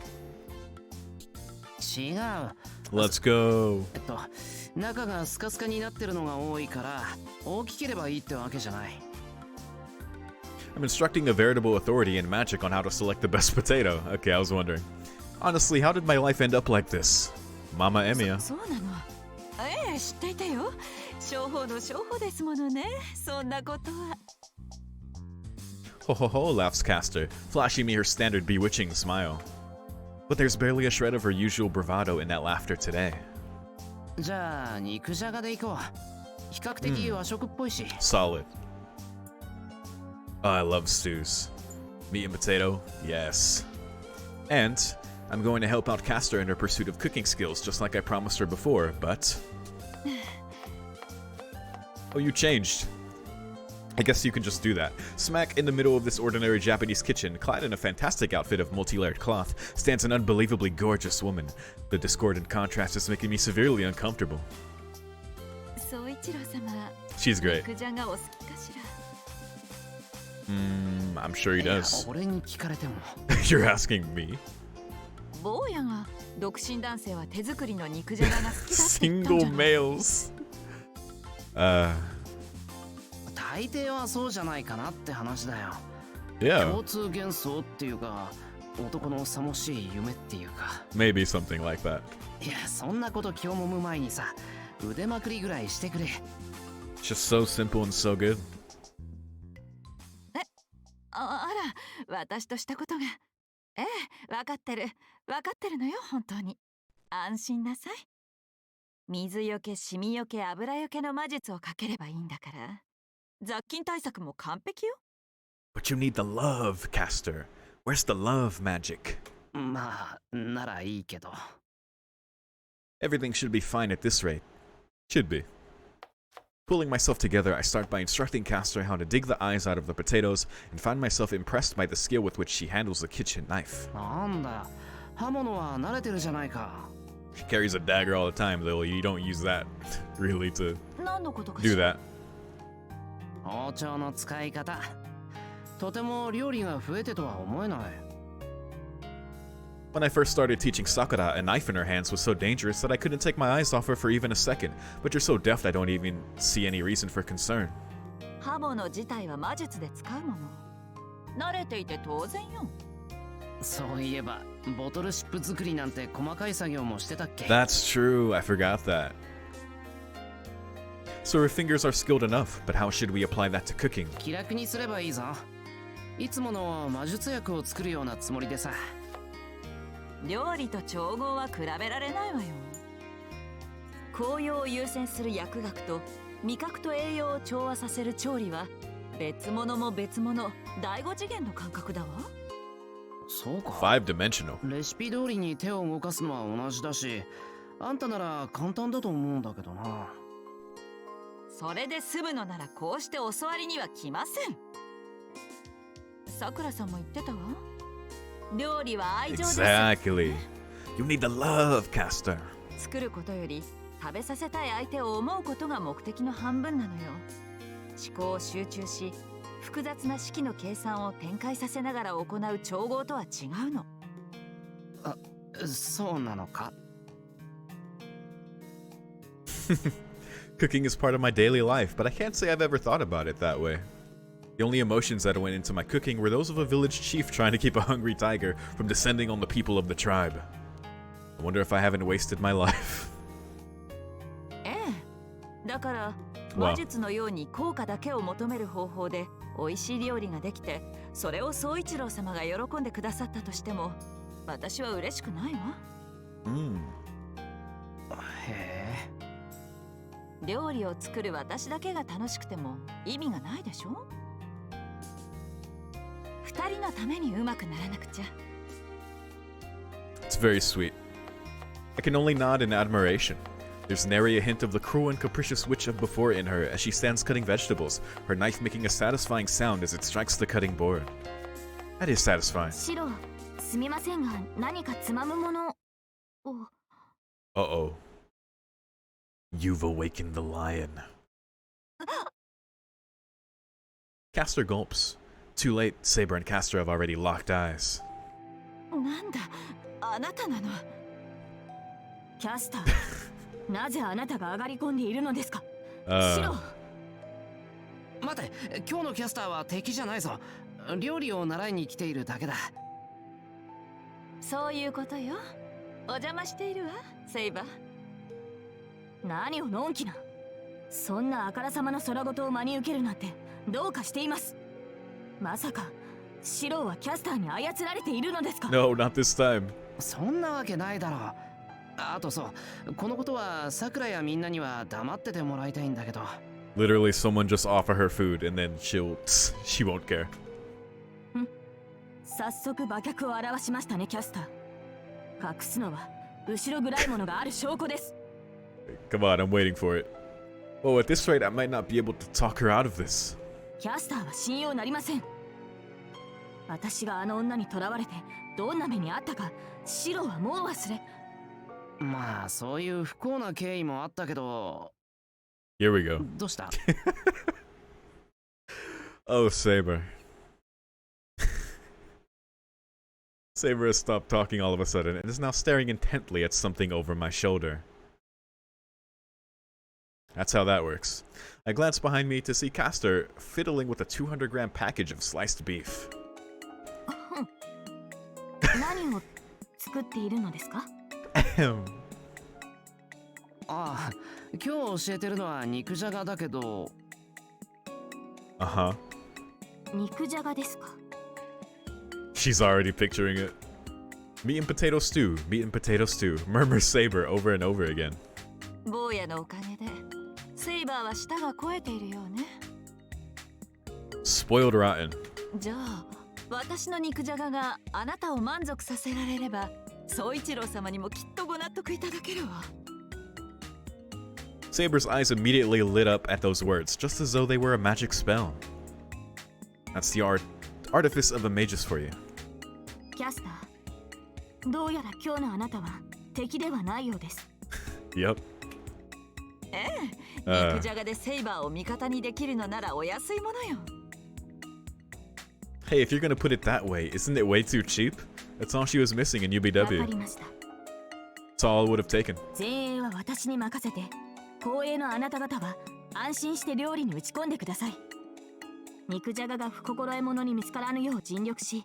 違う。Let's go. 中がスカスカになってるのが多いから、大きければいいってわけじゃない。I'm instructing a veritable authority in magic on how to select the best potato. Okay, I was wondering. Honestly, how did my life end up like this? Mama Emiya. そうなの。ええ、知っていたよ。商法の商法ですものね。そんなことは。Ho ho ho, laughs Caster, flashing me her standard bewitching smile. But there's barely a shred of her usual bravado in that laughter today. じゃあ、肉じゃがでいこう。比較的和食っぽいし。Solid. Oh, I love stews. Meat and potato, yes. And I'm going to help out Caster in her pursuit of cooking skills, just like I promised her before, but... Oh, you changed. I guess you can just do that. Smack in the middle of this ordinary Japanese kitchen, clad in a fantastic outfit of multi-layered cloth, stands an unbelievably gorgeous woman. The discordant contrast is making me severely uncomfortable. She's great. I'm sure he does. You're asking me? 大抵はそうじゃないかなって話だよ。Yeah, 共通幻想っていうか、男のさもしい夢っていうか。 maybe something like that. いや、そんなこと気をもむ前にさ、腕まくりぐらいしてくれ。 Just so simple and so good. あら、私としたことが。ええ、分かってるのよ、本当に。安心なさい。水よけ、シミよけ、油よけの魔術をかければいいんだから。雑菌対策も完璧よ。But you need the love, Caster. Where's the love magic? まあ、ならいいけど。 Everything should be fine at this rate. Should be. Pulling myself together, I start by instructing Caster how to dig the eyes out of the potatoes and find myself impressed by the skill with which she handles the kitchen knife. なんだ、刃物は慣れてるじゃないか。 She carries a dagger all the time, though you don't use that really to 何のことか do しら。 that. 包丁の使い方、とても料理が増えてとは思えない。 When I first started teaching Sakura, a knife in her hands was so dangerous that I couldn't take my eyes off her for even a second. But you're so deft I don't even see any reason for concern. 刃物自体は魔術で使うもの。慣れていて当然よ。そういえば、ボトルシップ作りなんて細かい作業もしてたっけ？ That's true, I forgot that. So her fingers are skilled enough, but how should we apply that to cooking? 気楽にすればいいぞ。いつもの魔術薬を作るようなつもりでさ。料理と調合は比べられないわよ。効用を優先する薬学と味覚と栄養を調和させる調理は別物も別物、第五次元の感覚だわ。そうか。 Five-dimensional. レシピ通りに手を動かすのは同じだし、あんたなら簡単だと思うんだけどな。それで済むのならこうして教わりには来ません。さくらさんも言ってたわ。料理は愛情です。 Exactly. You need the love, Caster. 作ることより食べさせたい相手を思うことが目的の半分なのよ。思考を集中し、複雑な式の計算を展開させながら行う調合とは違うの。あ、そうなのか。Cooking is part of my daily life, but I can't say I've ever thought about it that way. The only emotions that went into my cooking were those of a village chief trying to keep a hungry tiger from descending on the people of the tribe. I wonder if I haven't wasted my life. ええ。だからわ魔術のように効果だけを求める方法で美味しい料理ができて、それを宗一郎様が喜んでくださったとしても、私は嬉しくないわ。へえ。料理を作る私だけが楽しくても意味がないでしょ。二人のためにうまくならなくちゃ。 It's very sweet. I can only nod in admiration. There's nary a hint of the cruel and capricious witch of before in her as she stands cutting vegetables, her knife making a satisfying sound as it strikes the cutting board. That is satisfying. シロ、すみませんが何かつまむものを。 Uh-oh. You've awakened the lion. Caster gulps. Too late, Saber and Caster have already locked eyes. なんだ、あなたなの。キャスター、なぜあなたが上がり込んでいるのですか。シロ。待て、今日のキャスターは敵じゃないぞ。料理を習いに来ているだけだ。そういうことよ。お邪魔しているわ、セイバー。何をのんきな。そんなあからさまの空言を真に受けるなんてどうかしています。まさかシロはキャスターに操られているのですか。 No, not this time. そんなわけないだろう。あとそう、このことはさくらやみんなには黙っててもらいたいんだけど。 Literally, someone just offer her food and then she won't care. 早速馬脚を表しましたね、キャスター。隠すのは後ろ暗いものがある証拠です。 Come on, I'm waiting for it. Oh, at this rate, I might not be able to talk her out of this. キャスターは信用なりません。私があの女に囚われてどんな目にあったかシロはもう忘れ。まあそういう不幸な経緯もあったけど。 Here we go. どうした？ Oh, Saber. Saber has stopped talking all of a sudden and is now staring intently at something over my shoulder. That's how that works. I glanced behind me to see Castor fiddling with a 200-gram package of sliced beef. 何を作っているのですか？ああ、今日教えてるのは肉じゃがだけど。Uh-huh. 肉じゃがですか？ She's already picturing it. Meat and potato stew, meat and potato stew, murmurs Saber over and over again. 坊やのおかげでセイバーは舌が肥えているようね。 Spoiled rotten. じゃあ私の肉じゃががあなたを満足させられれば宗一郎様にもきっとご納得いただけるわ。 Saber's eyes immediately lit up at those words, just as though they were a magic spell. That's the artifice of a magus for you. キャスター、どうやら今日のあなたは敵ではないようです。Yep. ええ、肉じゃがでセイバーを味方にできるのならお安いものよ。 Hey, if you're gonna put it that way, isn't it way too cheap? That's all she was missing in わか UBW. りました。 That's all it would have taken. 前衛は私に任せて、後衛のあなた方は安心して料理に打ち込んでください。肉じゃがが不心得者に見つからぬよう尽力し、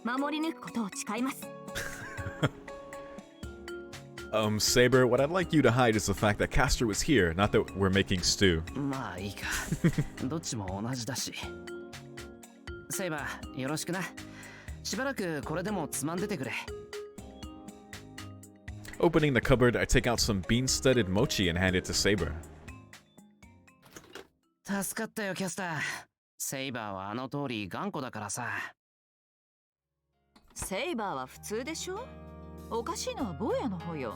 守り抜くことを誓います。Saber, what I'd like you to hide is the fact that Castor was here, not that we're making stew. まあいいか。どっちも同じだし。セイバー、よろしくな。しばらくこれでもつまんでてくれ。Opening the cupboard, I take out some bean-studded mochi and hand it to Saber. 助かったよ、キャスター。セイバーはあの通り頑固だからさ。セイバーは普通でしょ？おかしいのは坊やの方よ。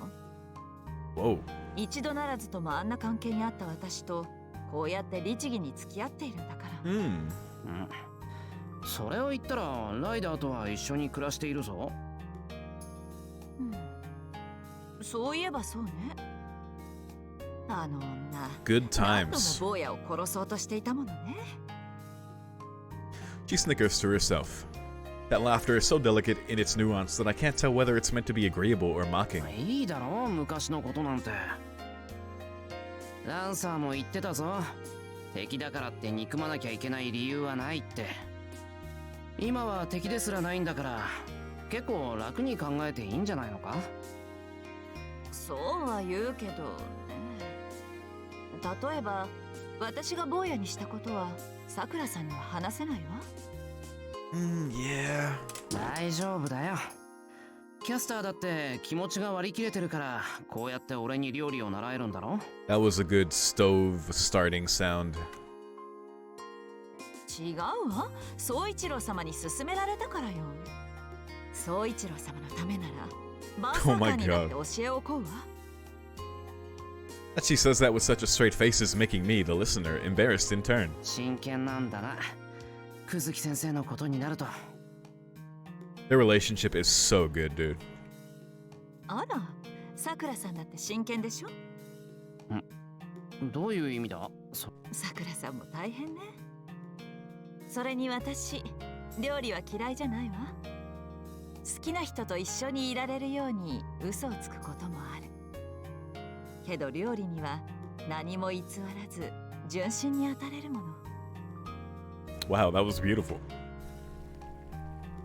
Whoa. 一度ならずともあんな関係にあった私とこうやって律儀に付き合っているんだから。Hmm. うん。それを言ったらライダーとは一緒に暮らしているぞ。そういえばそうね。あの女。Good 何度も times. 坊やを殺そうとしていたものね。 She snickers to herself. That laughter is so delicate in its nuance that I can't tell whether it's meant to be agreeable or mocking. いいだろ、昔のことなんて。ランサーも言ってたぞ。敵だからって憎まなきゃいけない理由はないって。今は敵ですらないんだから結構楽に考えていいんじゃないのか。そうは言うけどね。例えば私が坊やにしたことはさくらさんには話せないわ。Yeah. 大丈夫だよ。キャスターだって気持ちが割り切れてるからこうやって俺に料理を習えるんだろ。 That was a good stove starting sound. 違うわ。宗一郎様に勧められたからよ。宗一郎様のためならバーサーカーになって教えを請うわ。That she says that with such a straight face is making me, the listener, embarrassed in turn. 真剣なんだな。クズキ先生のことになると。Their relationship is so good, dude. あら、さくらさんだって真剣でしょ。どういう意味だ。さくらさんも大変ね。それに私、料理は嫌いじゃないわ。好きな人と一緒にいられるように嘘をつくこともある。けど料理には何も偽らず純真に当たれるもの。 Wow, that was beautiful.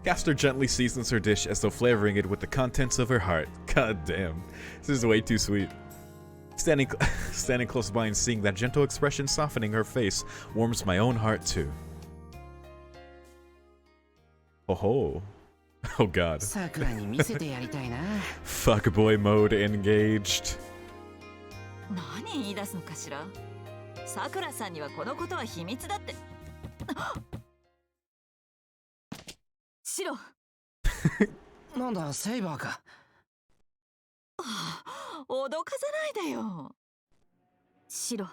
Castor gently seasons her dish as though flavoring it with the contents of her heart. God damn, this is way too sweet. Standing close by and seeing that gentle expression softening her face warms my own heart too. Oh ho. Oh god. さくらに見せてやりたいな。Fuckboy mode engaged. 何言い出すのかしら。さくらさんにはこのことは秘密だって。シロ。なんだ、セイバーか。脅かさないでよ。シロ、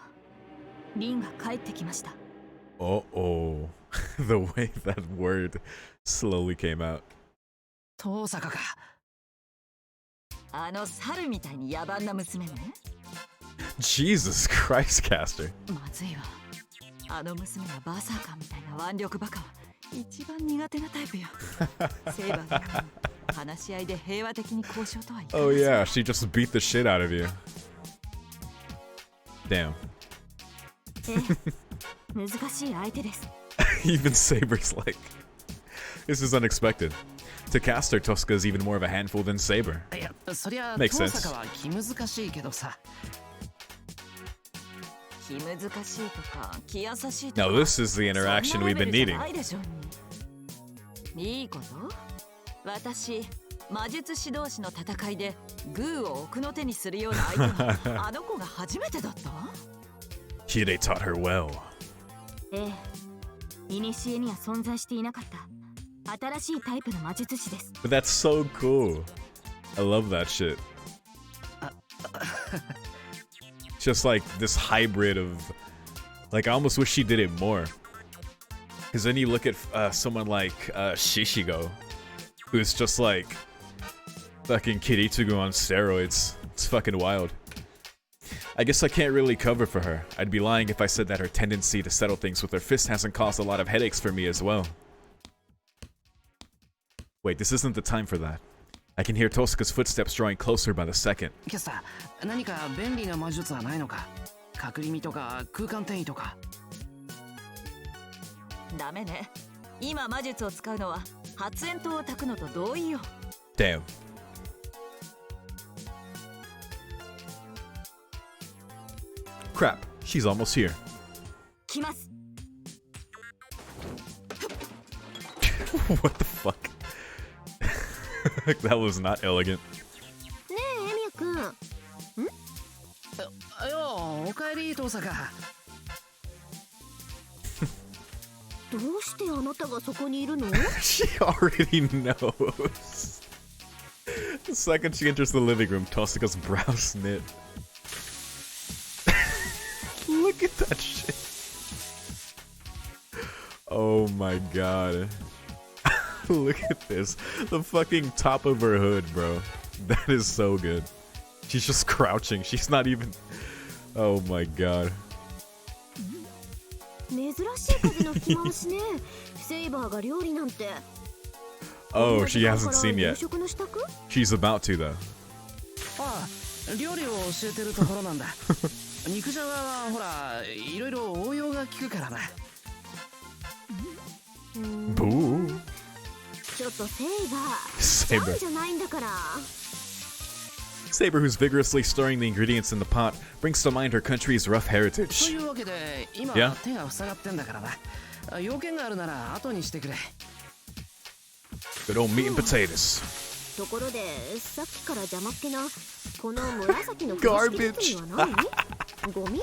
リンが帰ってきました。Uh-oh. The way that word slowly came out. 遠坂か。あの猿みたいに野蛮な娘ね。Jesus Christ, Castor. まずいわ。あの娘はバーサーカーみたいな腕力バカは一番苦手なタイプよ。セイバーだから話し合いで平和的に交渉とはいかない。Oh yeah, she just beat the shit out of you. Damn. 難しい相手です。 Even Saber's like, this is unexpected. To cast her, Tosca is even more of a handful than Saber. いや、そりゃ Makes sense. 遠坂は気難しいけどさ。気難しいとか気優しいとか Now this is the interaction we've been needing. いいこと？私魔術師同士の戦いでグーを奥の手にするような相手はあの子が初めてだった？ Hide taught her well. ええ、古には存在していなかった新しいタイプの魔術師です。 But that's so cool. I love that shit. Just like this hybrid of, like, I almost wish she did it more. Because then you look at someone like Shishigo, who's just like fucking Kiritugu on steroids. It's fucking wild. I guess I can't really cover for her. I'd be lying if I said that her tendency to settle things with her fist hasn't caused a lot of headaches for me as well. Wait, this isn't the time for that. I can hear Tosca's footsteps drawing closer by the second. キャスター、何か便利な魔術はないのか？隠れ身とか空間転移とか。ダメね。今魔術を使うのは発煙筒を焚くのと同意よ。 Damn. Crap, she's almost here. 来ます。 What the fuck? That was not elegant. ねえエミヤくん、よう、おかえり遠坂。どうしてあなたがそこにいるの？ She already knows. The second she enters the living room, Tosca's brows knit. Look at that shit. Oh my god. Look at this. The fucking top of her hood, bro. That is so good. She's just crouching. She's not even... Oh my god. 珍しい風の吹き回しね。セイバーが料理なんて。 Oh, she hasn't seen 夕 yet. 食の支度？ She's about to, though. ああ、料理を教えてるところなんだ。肉じゃがはほら、いろいろ応用が効くからな。Boo. ちょっとセイバー。 Saber. ジャンじゃないんだから。 Saber, who's vigorously stirring the ingredients in the pot, brings to mind her country's rough と heritage. いうわけで、今 Yeah? 手が塞がってんだからな。要件があるなら後にしてくれ。Good old meat and potatoes. ところでさっきから邪魔っ気なこの紫の風呂敷包みは何？ゴミ？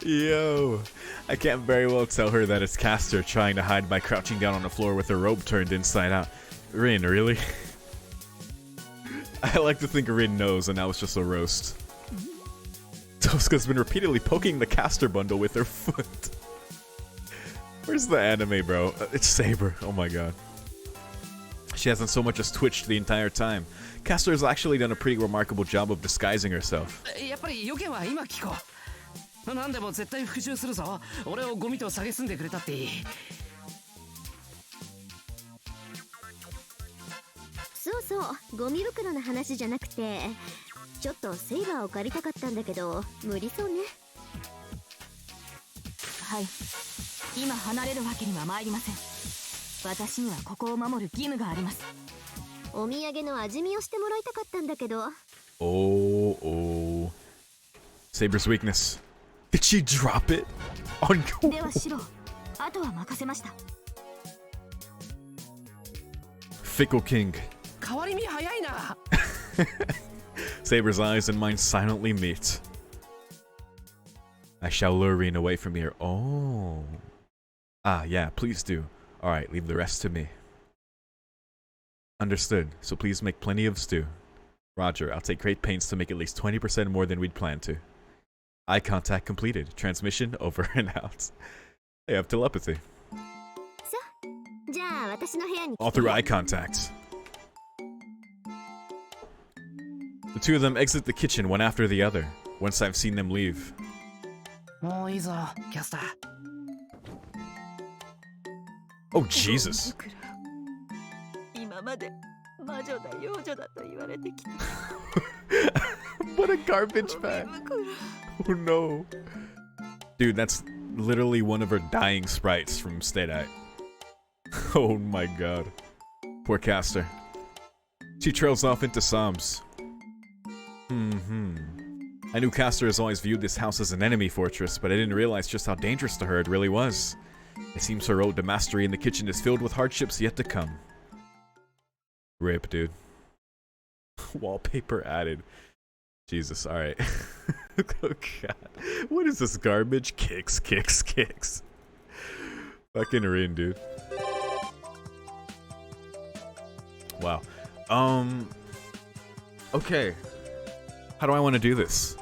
Yo, I can't very well tell her that it's Castor trying to hide by crouching down on the floor with her robe turned inside out. Rin, really? I like to think Rin knows, and now it's just a roast. Tosca's been repeatedly poking the Castor bundle with her foot. Where's the anime, bro? It's Saber. Oh my god. She hasn't so much as twitched the entire time. Castor has actually done a pretty remarkable job of disguising herself. やっぱり要件は今聞こう。なんでも絶対復讐するぞ。俺をゴミと蔑んでくれたっていい。そうそうゴミ袋の話じゃなくてちょっとセイバーを借りたかったんだけど無理そうね。はい、今離れるわけには参りません。私にはここを守る義務があります。お土産の味見をしてもらいたかったんだけど。 Oh. Saber's weakness. Did she drop it? On ではシロ、あとは任せました。 Fickle King. 変わり身早いな。Saber's eyes and mine silently meet. I shall lure Rin away from here. Oh. Ah, yeah, please do. Alright, leave the rest to me. Understood. So please make plenty of stew. Roger, I'll take great pains to make at least 20% more than we'd planned to. Eye contact completed. Transmission over and out. They have telepathy. じゃあ私の部屋に All through eye contact. The two of them exit the kitchen one after the other, once I've seen them leave. もういいぞ、キャスター。 Oh, Jesus. 今まで魔女だ幼女だと言われてきた。 What a garbage bag. ゴミ袋。 Oh no. Dude, that's literally one of her dying sprites from Stay Night. Oh my god. Poor caster. She trails off into Psalms. I knew Caster has always viewed this house as an enemy fortress, but I didn't realize just how dangerous to her it really was. It seems her road to mastery in the kitchen is filled with hardships yet to come. Rip, dude. Wallpaper added. Jesus, alright. Oh god. What is this garbage? Kicks. Fucking Rin, dude. Wow. Okay. How do I want to do this?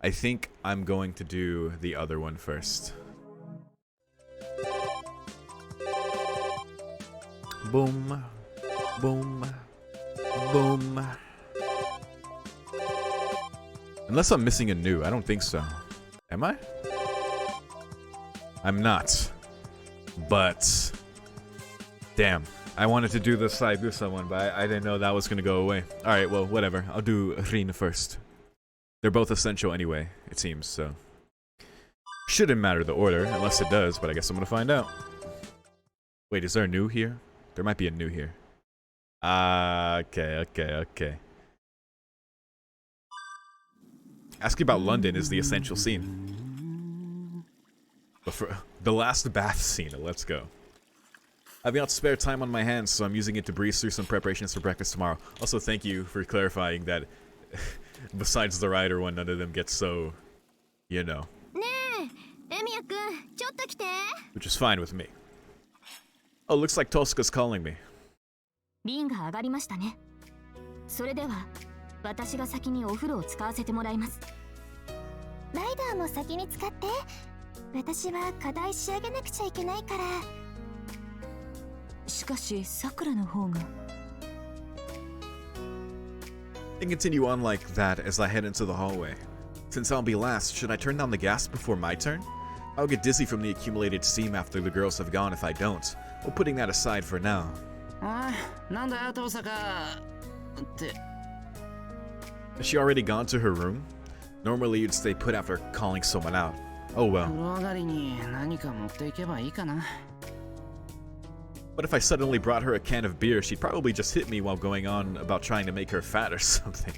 I think I'm going to do the other one first. Boom. Boom. Boom. Unless I'm missing a new. I don't think so. Am I? I'm not. But damn. I wanted to do the Saibusa one, but I didn't know that was going to go away. Alright, well, whatever. I'll do Rin first. They're both essential anyway, it seems, so. Shouldn't matter the order, unless it does, but I guess I'm going to find out. Wait, is there a new here? There might be a new here. Okay. Asking about London is the essential scene. But for the last bath scene, let's go. I've got spare time on my hands, so I'm using it to breeze through some preparations for breakfast tomorrow. Also, thank you for clarifying that besides the rider one, none of them get so, you know. Which is fine with me. Oh, looks like Tosca's calling me. 便が上がりましたね。それでは私が先にお風呂を使わせてもらいます。ライダーも先に使って。私は課題仕上げなくちゃいけないから。しかしさくらの方が。And continue on like that as I head into the hallway. Since I'll be last, should I turn down the gas before my turn? I'll get dizzy from the accumulated steam after the girls have gone if I don't. Well, putting that aside for now. なんだよ、トサカって。Has she already gone to her room? Normally you'd stay put after calling someone out. Oh well. 風呂上がりに何か持っていけばいいかな。What if I suddenly brought her a can of beer? She'd probably just hit me while going on about trying to make her fat or something.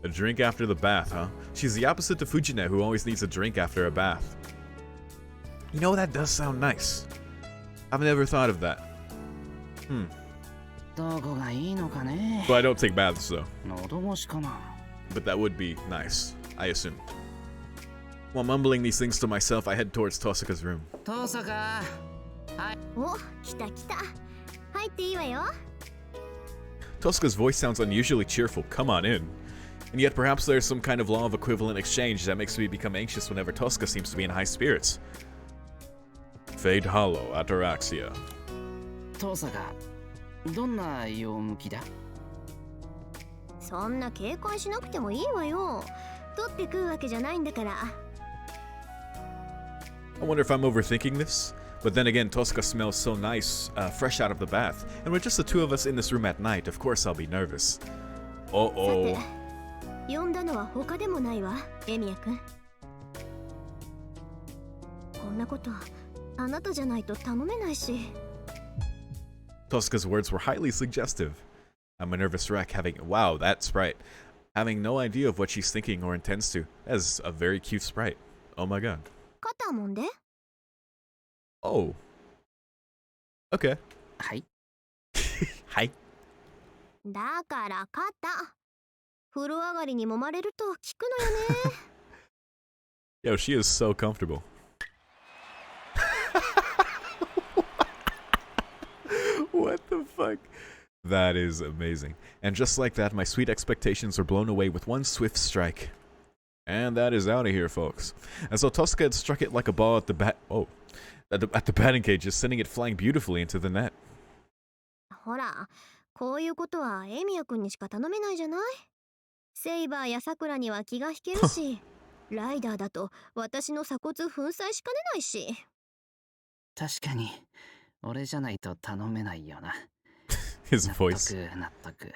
A drink after the bath, huh? She's the opposite to Fujine, who always needs a drink after a bath. You know, that does sound nice. I've never thought of that. どこがいいのかね。 But I don't take baths, though. 喉越しかな。 But that would be nice, I assume. While mumbling these things to myself, I head towards Tosaka's room. トサカ。お、来た。入っていいわよ。Tosca's voice sounds unusually cheerful. Come on in. And yet perhaps there's some kind of law of equivalent exchange that makes me become anxious whenever Tosca seems to be in high spirits. Fade Hollow, Ataraxia. トサカ、どんな用向きだ？そんな警戒しなくてもいいわよ。取って食うわけじゃないんだから。I wonder if I'm overthinking this? But then again, Tosca smells so nice, fresh out of the bath. And with just the two of us in this room at night, of course I'll be nervous. Uh-oh. 呼んだのは他でもないわ、エミヤ君。こんなことあなたじゃないと頼めないし。Tosca's words were highly suggestive. I'm a nervous wreck having... Wow, that sprite. Having no idea of what she's thinking or intends to. That is a very cute sprite. Oh my god. 肩もんで Oh. Okay. はい。はい。だから肩。風呂上がりに揉まれると効くのよね。Yo, she is so comfortable. What the fuck? That is amazing. And just like that, my sweet expectations were blown away with one swift strike. And that is out of here, folks. As though Tosca had struck it like a ball at the at the batting cage, just sending it flying beautifully into the net. ほら、こういうことはエミヤ君にしか頼めないじゃない。セイバーやサクラには気が引けるし、ライダーだと私の鎖骨粉砕しかねないし。確かに、俺じゃないと頼めないよな。 His 納 voice. 得納得。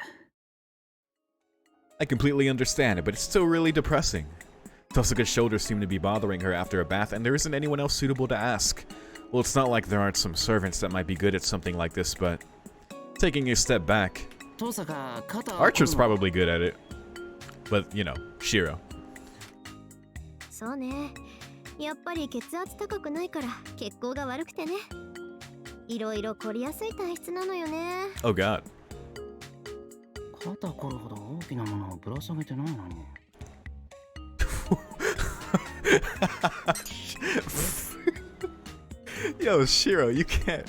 I completely understand it, but it's still really depressing. Tosuka's shoulders seem to be bothering her after a bath, and there isn't anyone else suitable to ask. Well, it's not like there aren't some servants that might be good at something like this, but taking a step back, 遠坂肩 Archer's probably good at it. But, you know, Shiro. そうね。やっぱり血圧高くないから血行が悪くてね。いろいろ凝りやすい体質なのよね。Oh god. 肩凝るほど大きなものをぶら下げてないのに。Yo, Shiro, you can't...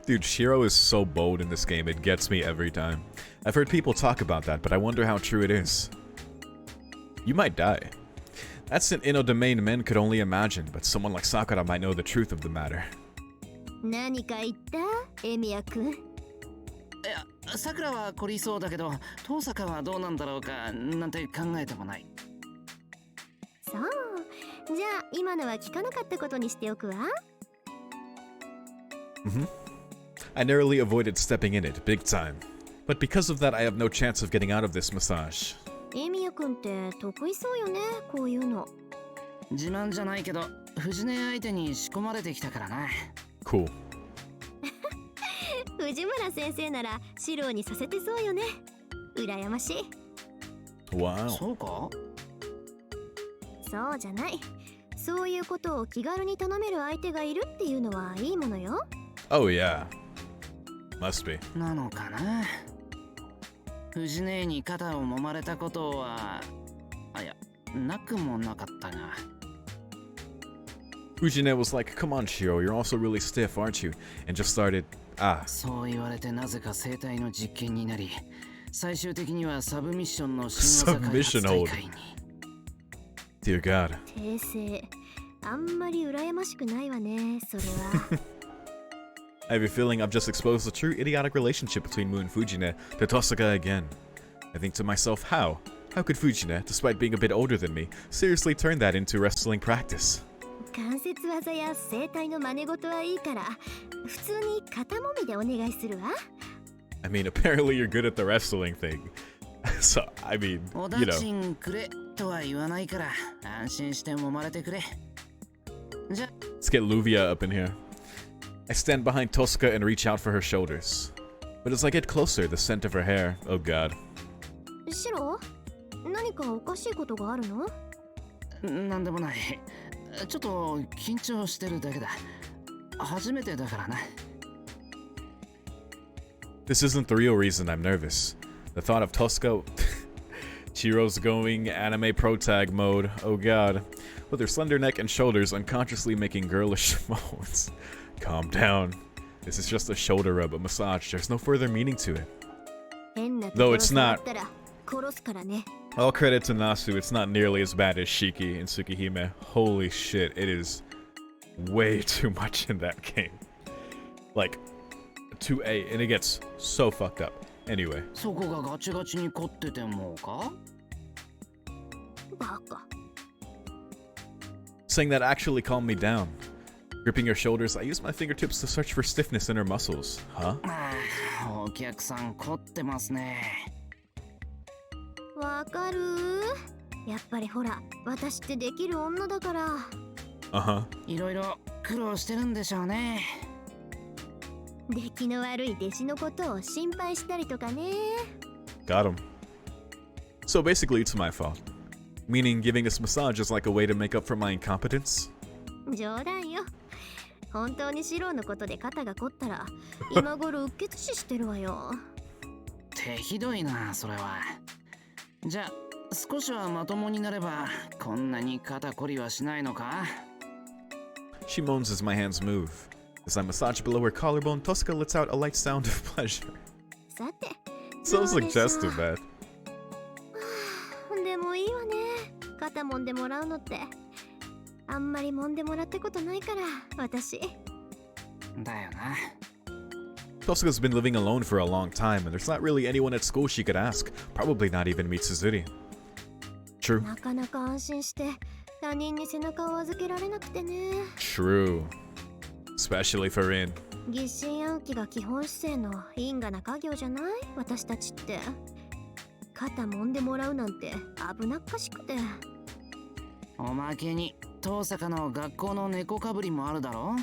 Dude, Shiro is so bold in this game, it gets me every time. I've heard people talk about that, but I wonder how true it is. You might die. That's an inner domain men could only imagine, but someone like Sakura might know the truth of the matter. 何か言ったエミヤくん。いや、さくらは凝りそうだけど、遠坂はどうなんだろうかなんて考えてもない。そう。じゃあ今のは聞かなかったことにしておくわ。I narrowly avoided stepping in it, big time. But because of that, I have no chance of getting out of this massage. エミヤくんって得意そうよね、こういうの。自慢じゃないけど、藤根相手に仕込まれてきたからな。Cool. 藤村先生ならシローにさせてそうよね。羨ましい。Wow. そうか？そうじゃない。そういうことを気軽に頼める相手がいるっていうのはいいものよ。Oh yeah. Must be. なのかな。藤根に肩を揉まれたことは、あ、いや、なくもなかったが。Fujine was like, come on, Shiro, you're also really stiff, aren't you? And just started, そう言われてなぜか生体の実験になり、最終的にはサブミッションの新技開発大会に。Dear God. 訂正。あんまり羨ましくないわね、それは。I have a feeling I've just exposed the true idiotic relationship between Mu and Fujine to Tosaka again. I think to myself, how? How could Fujine, despite being a bit older than me, seriously turn that into wrestling practice? 関節技や整体の真似事はいいから、普通に肩もみでお願いするわ。I mean, apparently you're good at the wrestling thing. So, I mean, お you だ know. ちんくれとは言わないから、安心して揉まれてくれ。じゃ、 Let's get Luvia up in here. I stand behind Tosca and reach out for her shoulders. But as I get closer, the scent of her hair, oh god. シロー、何かおかしいことがあるの？なんでもない。ちょっと緊張してるだけだ。初めてだからな。This isn't the real reason I'm nervous. The thought of Tosca... Chiro's going anime pro tag mode, oh god. With her slender neck and shoulders unconsciously making girlish moans. Calm down. This is just a shoulder rub, a massage. There's no further meaning to it. Though it's not. All credit to Nasu, it's not nearly as bad as Shiki and Tsukihime. Holy shit, it is way too much in that game. Like, 2A, and it gets so fucked up. Anyway. そこがガチガチに凝っててもか？バカ。 Saying that actually calmed me down. Gripping her shoulders, I used my fingertips to search for stiffness in her muscles. Huh? お客さん凝ってますね。わかる？やっぱりほら、私ってできる女だから。Uh-huh. いろいろ苦労してるんでしょうね。出来の悪い弟子のことを心配したりとかね。Got him. So basically it's my fault. Meaning giving this massage is like a way to make up for my incompetence? 冗談よ。本当にシローのことで肩が凝ったら、今頃うっ血死してるわよ。手ひどいな、それは。じゃあ、少しはまともになれば、こんなに肩こりはしないのか？ She moans as my hands move. As I massage below her collarbone, Tosca lets out a light sound of pleasure. さて、 So suggestive, man. でもいいわね。肩もんでもらうのって。あんまりもんでもらったことないから、私。だよな。 Tosca's been living alone for a long time, and there's not really anyone at school she could ask. Probably not even Mitsuzuri. True. なかなか安心して他人に背中を預けられなくてね。 True. Especially for Rin. 疑心暗鬼が基本姿勢の因果な家業じゃない私たちって。肩揉んでもらうなんて危なっかしくて。おまけに遠坂の学校の猫かぶりもあるだろ。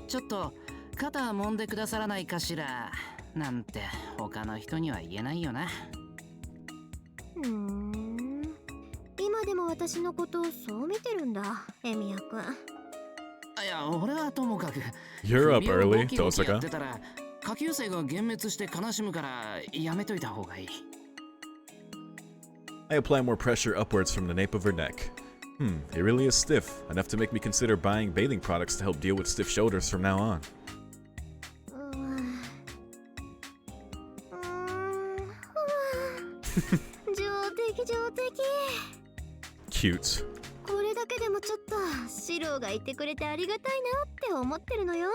ちょっと肩揉んでくださらないかしらなんて他の人には言えないよな。今でも私のことをそう見てるんだ、エミヤ君。いや、俺はともかく You're up 首を early, ゴキゴキや Tosaka. ってたら下級生が幻滅して悲しむからやめといた方がいい。I apply more pressure upwards from the nape of her neck. It really is stiff, enough to make me consider buying bathing products to help deal with stiff shoulders from now on. 上出来上出来。 Cute. これだけでもちょっとシローがいてくれてありがたいなって思ってるのよ。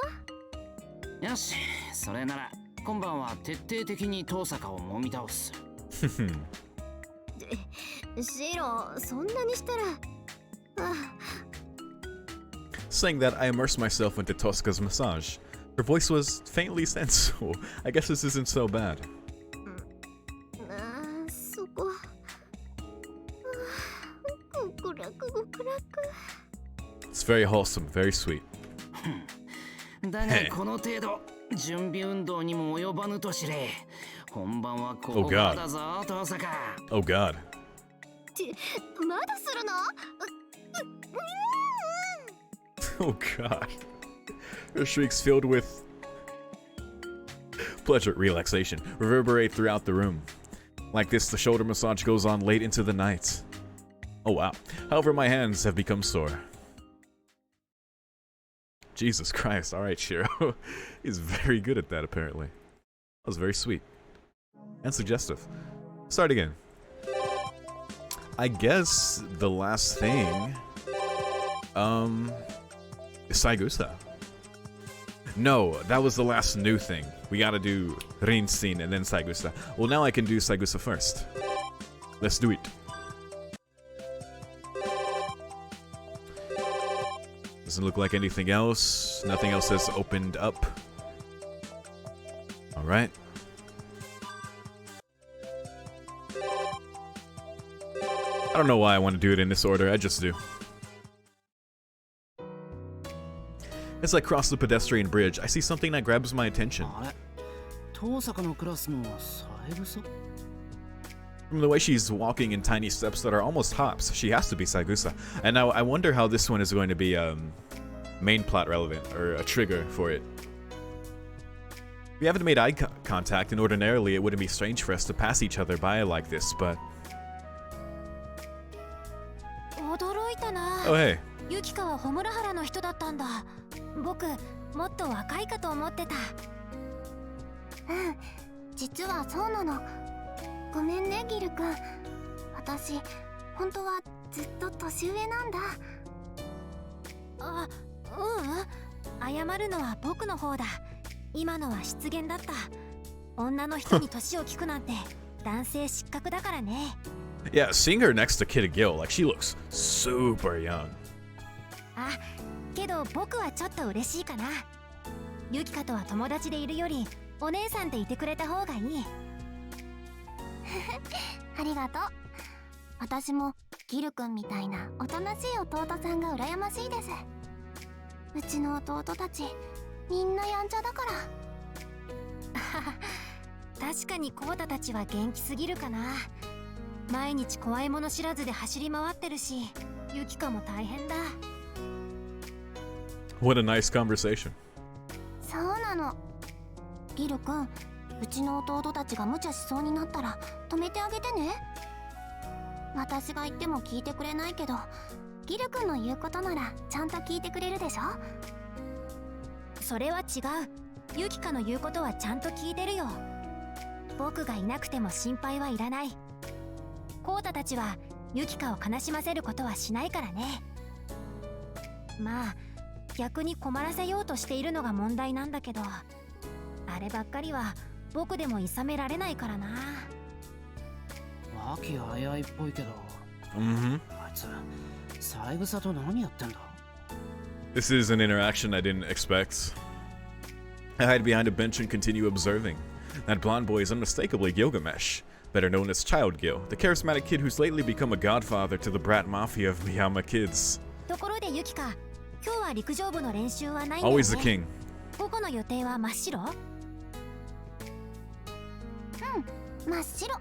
よし、それなら今晩は徹底的に遠坂を揉み倒す。シロー、そんなにしたら。Saying that, I immersed myself into Tosca's massage. Her voice was faintly sensual. I guess this isn't so bad. そこ。極楽極楽。 It's very wholesome, very sweet. だがこの程度準備運動にも及ばぬと知れ。本番はここからだぞ、遠坂。Oh god. まだするのOh god. Her shrieks filled with pleasure, relaxation, reverberate throughout the room. Like this, the shoulder massage goes on late into the night. Oh wow. However, my hands have become sore. Jesus Christ. Alright, Shiro. He's very good at that, apparently. That was very sweet. And suggestive. Start again. I guess the last thing... Saigusa. No, that was the last new thing. We gotta do Rinsin and then Saigusa. Well, now I can do Saigusa first. Let's do it. Doesn't look like anything else. Nothing else has opened up. Alright. I don't know why I want to do it in this order, I just do. As I cross the pedestrian bridge, I see something that grabs my attention. あれ、遠坂のクラスの三枝? From the way she's walking in tiny steps that are almost hops, she has to be Saigusa. And now I wonder how this one is going to be main plot relevant, or a trigger for it. We haven't made eye contact, and ordinarily it wouldn't be strange for us to pass each other by like this, but... 驚いたな。 Oh hey. ユキカはホムラハラの人だったんだ。僕もっと若いかと思ってた。実はそうなの。ごめんねギル君。私本当はずっと年上なんだ。謝るのは僕の方だ。今のは失言だった。女の人に年を聞くなんて男性失格だからね。Yeah, seeing her next to Kid Gil, like she looks super young. けど僕はちょっと嬉しいかな。ユキカとは友達でいるよりお姉さんでいてくれた方がいい。ありがとう。私もギル君みたいなおとなしい弟さんが羨ましいです。うちの弟たちみんなやんちゃだから。確かにコウタたちは元気すぎるかな。毎日怖いもの知らずで走り回ってるし、ユキカも大変だ。What a nice conversation. そうなの。ギル君、うちの弟たちが無茶しそうになったら止めてあげてね。私が言っても聞いてくれないけど、ギル君の言うことならちゃんと聞いてくれるでしょ。それは違う。ユキカの言うことはちゃんと聞いてるよ。僕がいなくても心配はいらない。コウタたちはユキカを悲しませることはしないからね。まあ逆に困らせようとしているのが問題なんだけど、あればっかりは僕でもいさめられないからな。和気あいあいっぽいけど、Mm-hmm. あいつ三枝と何やってんだ? This is an interaction I didn't expect. I hide behind a bench and continue observing. That blonde boy is unmistakably Gilgamesh, better known as Child Gil, the charismatic kid who's lately become a godfather to the brat mafia of Miyama kids. ところでユキカ、今日は陸上部の練習はないんだよね。 Always the king. 午後の予定は真っ白？真っ白。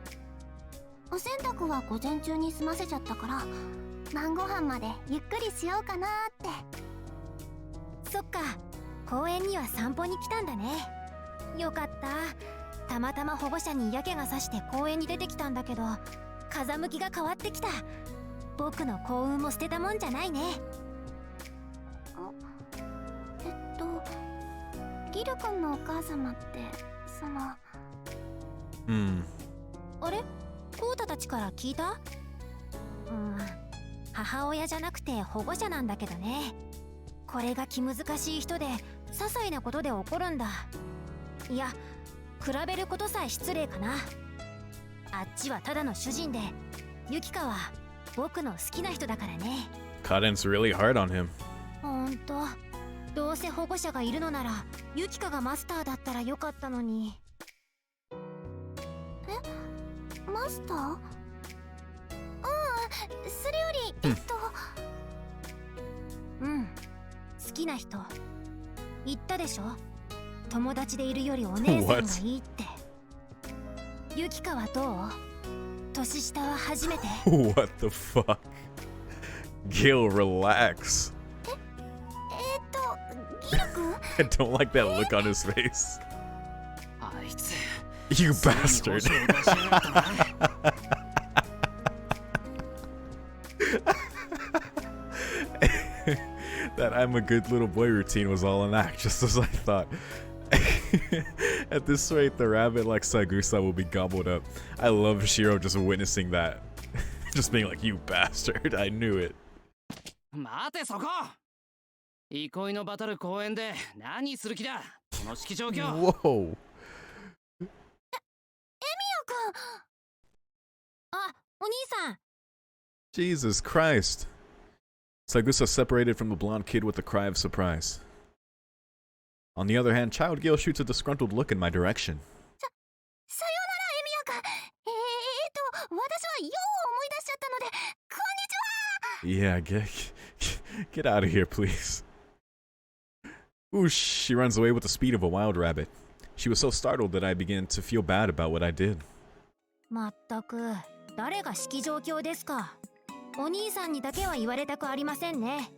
お洗濯は午前中に済ませちゃったから晩ご飯までゆっくりしようかなって。そっか、公園には散歩に来たんだね。よかった。たまたま保護者に嫌気がさして公園に出てきたんだけど風向きが変わってきた。僕の幸運も捨てたもんじゃないね。ギル君のお母様ってそのあれ、コウタたちから聞いた？母親じゃなくて保護者なんだけどね。これが気難しい人で些細なことで怒るんだ。いや、比べることさえ失礼かな。あっちはただの主人でユキカは僕の好きな人だからね。 Kaden's really hard on him. ほんと、どうせ保護者がいるのならユキカがマスターだったらよかったのに。マスター？それより好きな人言ったでしょ。友達でいるよりお姉さんがいいって。ユキカはどう？年下は初めて。What the fuck? Gil, relax. ギル君？ I don't like that look on his face. あいつ You bastard. That I'm a good little boy routine was all an act, just as I thought. At this rate, the rabbit like Sagusa will be gobbled up. I love Shiro just witnessing that. Just being like, you bastard, I knew it. 待てそこ。憩いのバトル公園で何する気だ。この式状況。 Whoa. あ、お兄さん。 Jesus Christ. Sagusa separated from the blonde kid with a cry of surprise. On the other hand, Child Gil shoots a disgruntled look in my direction. さよなら、エミヤ君。私はヨーを思い出しちゃったので、こんにちは。 Yeah, get out of here, please. Oosh, she runs away with the speed of a wild rabbit. She was so startled that I began to feel bad about what I did. まったく、誰が式状況ですか。お兄さんにだけは言われたくありませんね。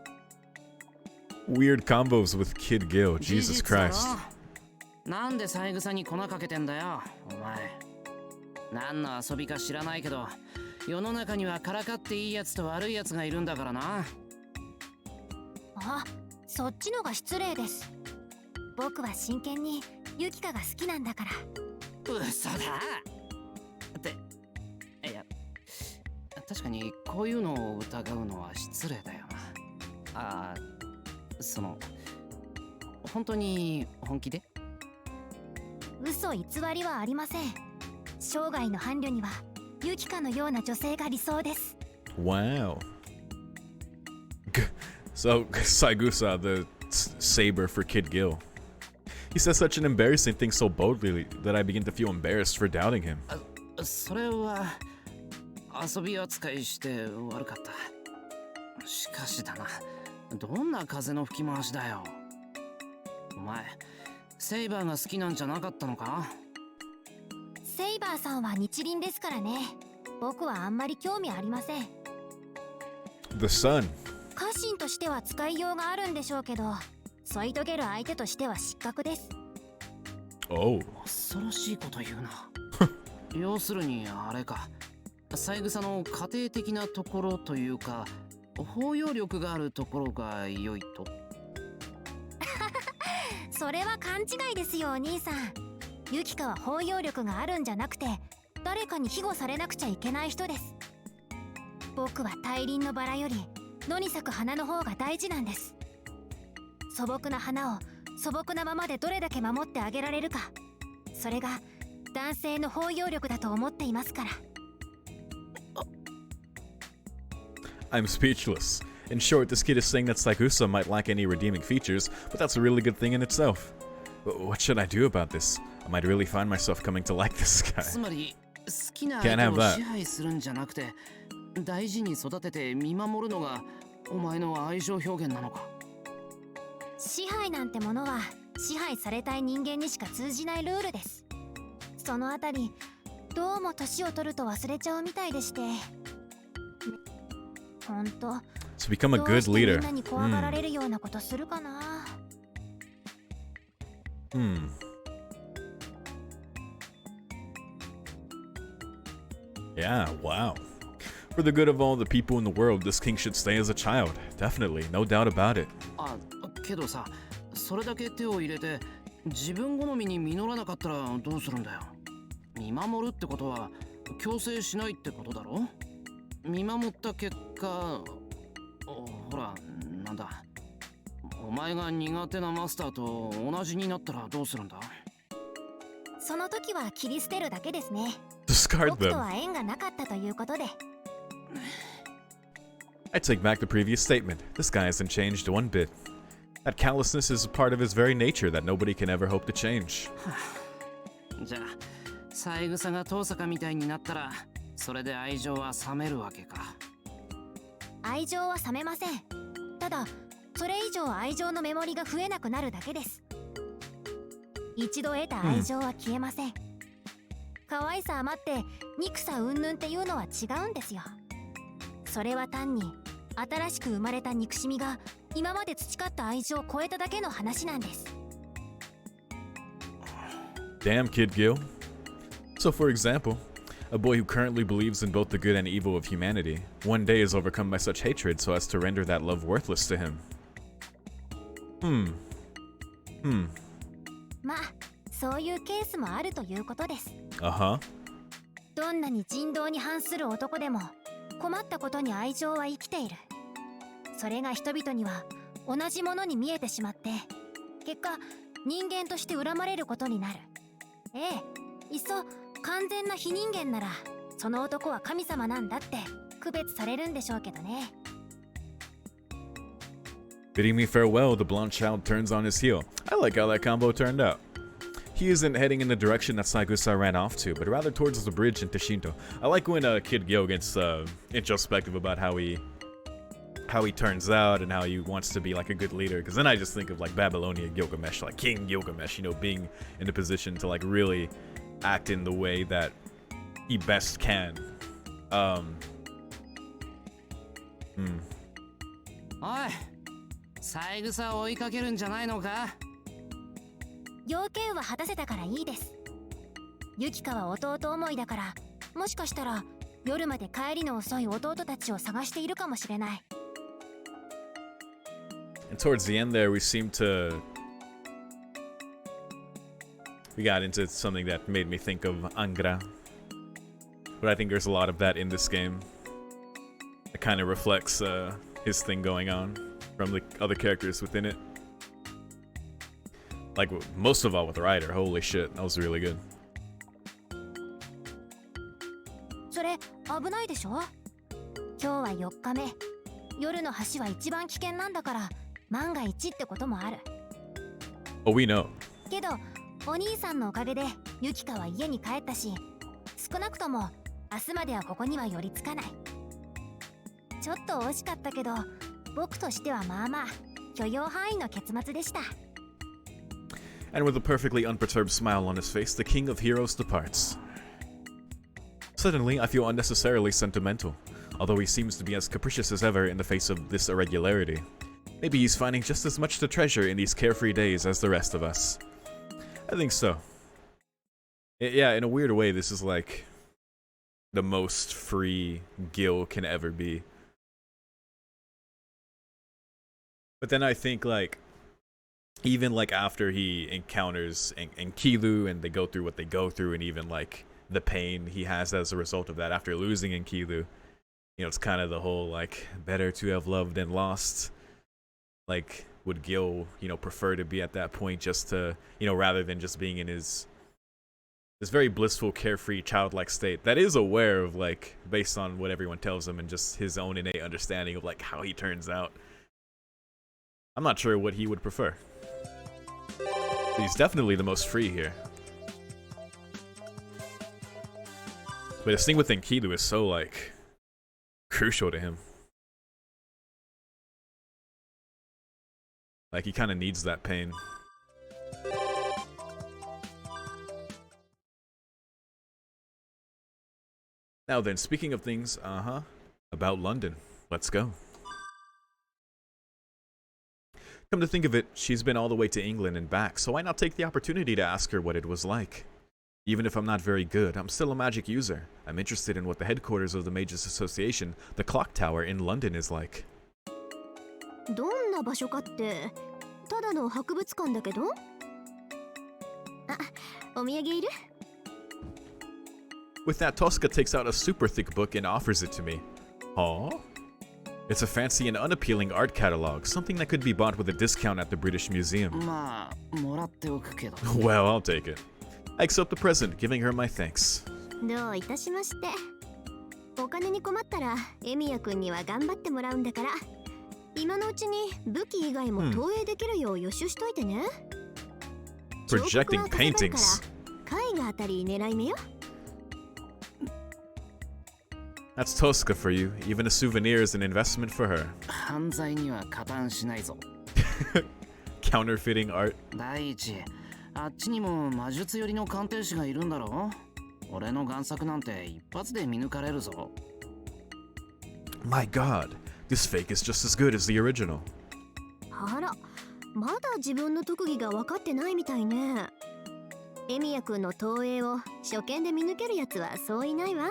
Weird combos with Kid Gil, Jesus Christ. なんで三枝に粉かけてんだよ、お前。何の遊びか知らないけど、世の中にはからかっていいやつと悪いやつがいるんだからな。あ、そっちのが失礼です。僕は真剣にユキカが好きなんだから。嘘だ。って、いや、確かにこういうのを疑うのは失礼だよな。本当に本気で？嘘偽りはありません。生涯の伴侶にはユキカのような女性が理想です。 Wow. So, Saigusa, the saber for Kid Gil. He says such an embarrassing thing so boldly that I begin to feel embarrassed for doubting him. それは遊び扱いして悪かった。しかしだな、どんな風の吹き回しだよ。お前、セイバーが好きなんじゃなかったのか？セイバーさんは日輪ですからね。僕はあんまり興味ありません。 The sun. 家臣としては使いようがあるんでしょうけど、添い遂げる相手としては失格です。 Oh. 恐ろしいこと言うな。要するにあれか、三枝の家庭的なところというか、包容力があるところが良いと。それは勘違いですよ、お兄さん。ユキカは包容力があるんじゃなくて、誰かに庇護されなくちゃいけない人です。僕は大輪のバラより野に咲く花の方が大事なんです。素朴な花を素朴なままでどれだけ守ってあげられるか、それが男性の包容力だと思っていますから。 I'm speechless. In short, this kid is saying that Saigusa might lack any redeeming features, but that's a really good thing in itself. What should I do about this? I might really find myself coming to like this guy. つまり好きな Can't 相 have 手を that. 支配するんじゃなくて大事に育てて見守るのがお前の愛情表現なのか。支配なんてものは支配されたい人間にしか通じないルールです。そのあたりどうも年を取ると忘れちゃうみたいでして。ほんと To become a どう good してみ leader. んなに怖がられるようなことするかな。Yeah, wow. For the good of all the people in the world, this king should stay as a child. Definitely, no doubt about it. あ、けどさ、それだけ手を入れて自分好みに実らなかったらどうするんだよ。見守るってことは強制しないってことだろ。見守った結果、ほら、なんだ。お前が苦手なマスターと同じになったらどうするんだ。その時は切り捨てるだけですね。 Discard 僕と them. は縁がなかったということで。I take back the previous statement. This guy hasn't changed one bit. That callousness is a part of his very nature that nobody can ever hope to change. じゃあ、三枝が遠坂みたいになったら、それで愛情は冷めるわけか。愛情は冷めません。ただそれ以上愛情のメモリが増えなくなるだけです。一度得た愛情は消えません。可愛さ余って憎さ云々っていうのは違うんですよ。それは単に新しく生まれた憎しみが今まで培った愛情を超えただけの話なんです。 Damn, Kid Gil. So, for example, a boy who currently believes in both the good and evil of humanity, one day is overcome by such hatred so as to render that love worthless to him. まあそういうケースもあるということです。 Uh-huh. どんなに人道に反する男でも困ったことに愛情は生きている。それが人々には同じものに見えてしまって結果人間として恨まれることになる。ええ、いっそ完全な非人間ならその男は神様なんだって区別されるんでしょうけどね。 Bidding me farewell, the blonde child turns on his heel. I like how that combo turned out. He isn't heading in the direction that Saigusa ran off to, but rather towards the bridge in Tishinto. I like when Kid Gyo gets introspective about how he turns out and how he wants to be like a good leader. Because then I just think of like Babylonian Gilgamesh, like King Gilgamesh, you know, being in a position to like really act in the way that he best can. おい、三枝を追いかけるんじゃないのか。要件は果たせたからいいです。ユキカは弟思いだからもしかしたら夜まで帰りの遅い弟たちを探しているかもしれない。 And towards the end there, we got into something that made me think of Angra. But I think there's a lot of that in this game. It kind of reflects his thing going on from the other characters within it. Like, most of all with Ryder. Holy shit, that was really good. それ危ないでしょ。今日は4日目。夜の橋は一番危険なんだから万が一ってこともある。 Oh, we know. けどお兄さんのおかげでユキカは家に帰ったし少なくとも明日まではここには寄りつかない。ちょっと惜しかったけど僕としてはまあまあ許容範囲の結末でした。 And with a perfectly unperturbed smile on his face, the King of Heroes departs. Suddenly, I feel unnecessarily sentimental, although he seems to be as capricious as ever in the face of this irregularity. Maybe he's finding just as much to treasure in these carefree days as the rest of us. I think so. Yeah, in a weird way, this is like the most free Gil can ever be. But then I think like even like after he encounters Enkidu and they go through what they go through and even like the pain he has as a result of that after losing Enkidu, you know, it's kind of the whole like better to have loved than lost. Like would Gil, you know, prefer to be at that point just to, you know, rather than just being in this very blissful, carefree, childlike state that is aware of like based on what everyone tells him and just his own innate understanding of like how he turns out. I'm not sure what he would prefer. He's definitely the most free here. But this thing with Enkidu is so, like, crucial to him. Like, he kind of needs that pain. Now then, speaking of things, about London. Let's go. Come to think of it, she's been all the way to England and back, so why not take the opportunity to ask her what it was like? Even if I'm not very good, I'm still a magic user. I'm interested in what the headquarters of the Mages Association, the Clock Tower in London, is like. どんな場所かってただの博物館だけど。あ、お土産いる？ With that, Tosca takes out a super thick book and offers it to me. Aw? It's a fancy and unappealing art catalog, something that could be bought with a discount at the British Museum. まあもらっておくけど Well, I'll take it. I accept the present, giving her my thanks. どういたしまして。お金に困ったらエミヤくんには頑張ってもらうんだから、今のうちに武器以外も投影できるよう予習しといてね。Projecting paintings. 絵画あたり狙い目よ。That's Tosca for you. Even a souvenir is an investment for her. 犯罪には加担しないぞ Counterfeiting art. 第一あっちにも魔術寄りの鑑定士がいるんだろう俺の贋作なんて一発で見抜かれるぞ My god, this fake is just as good as the original. あら、まだ自分の特技が分かってないみたいね。エミヤくんの投影を初見で見抜けるやつはそういないわ。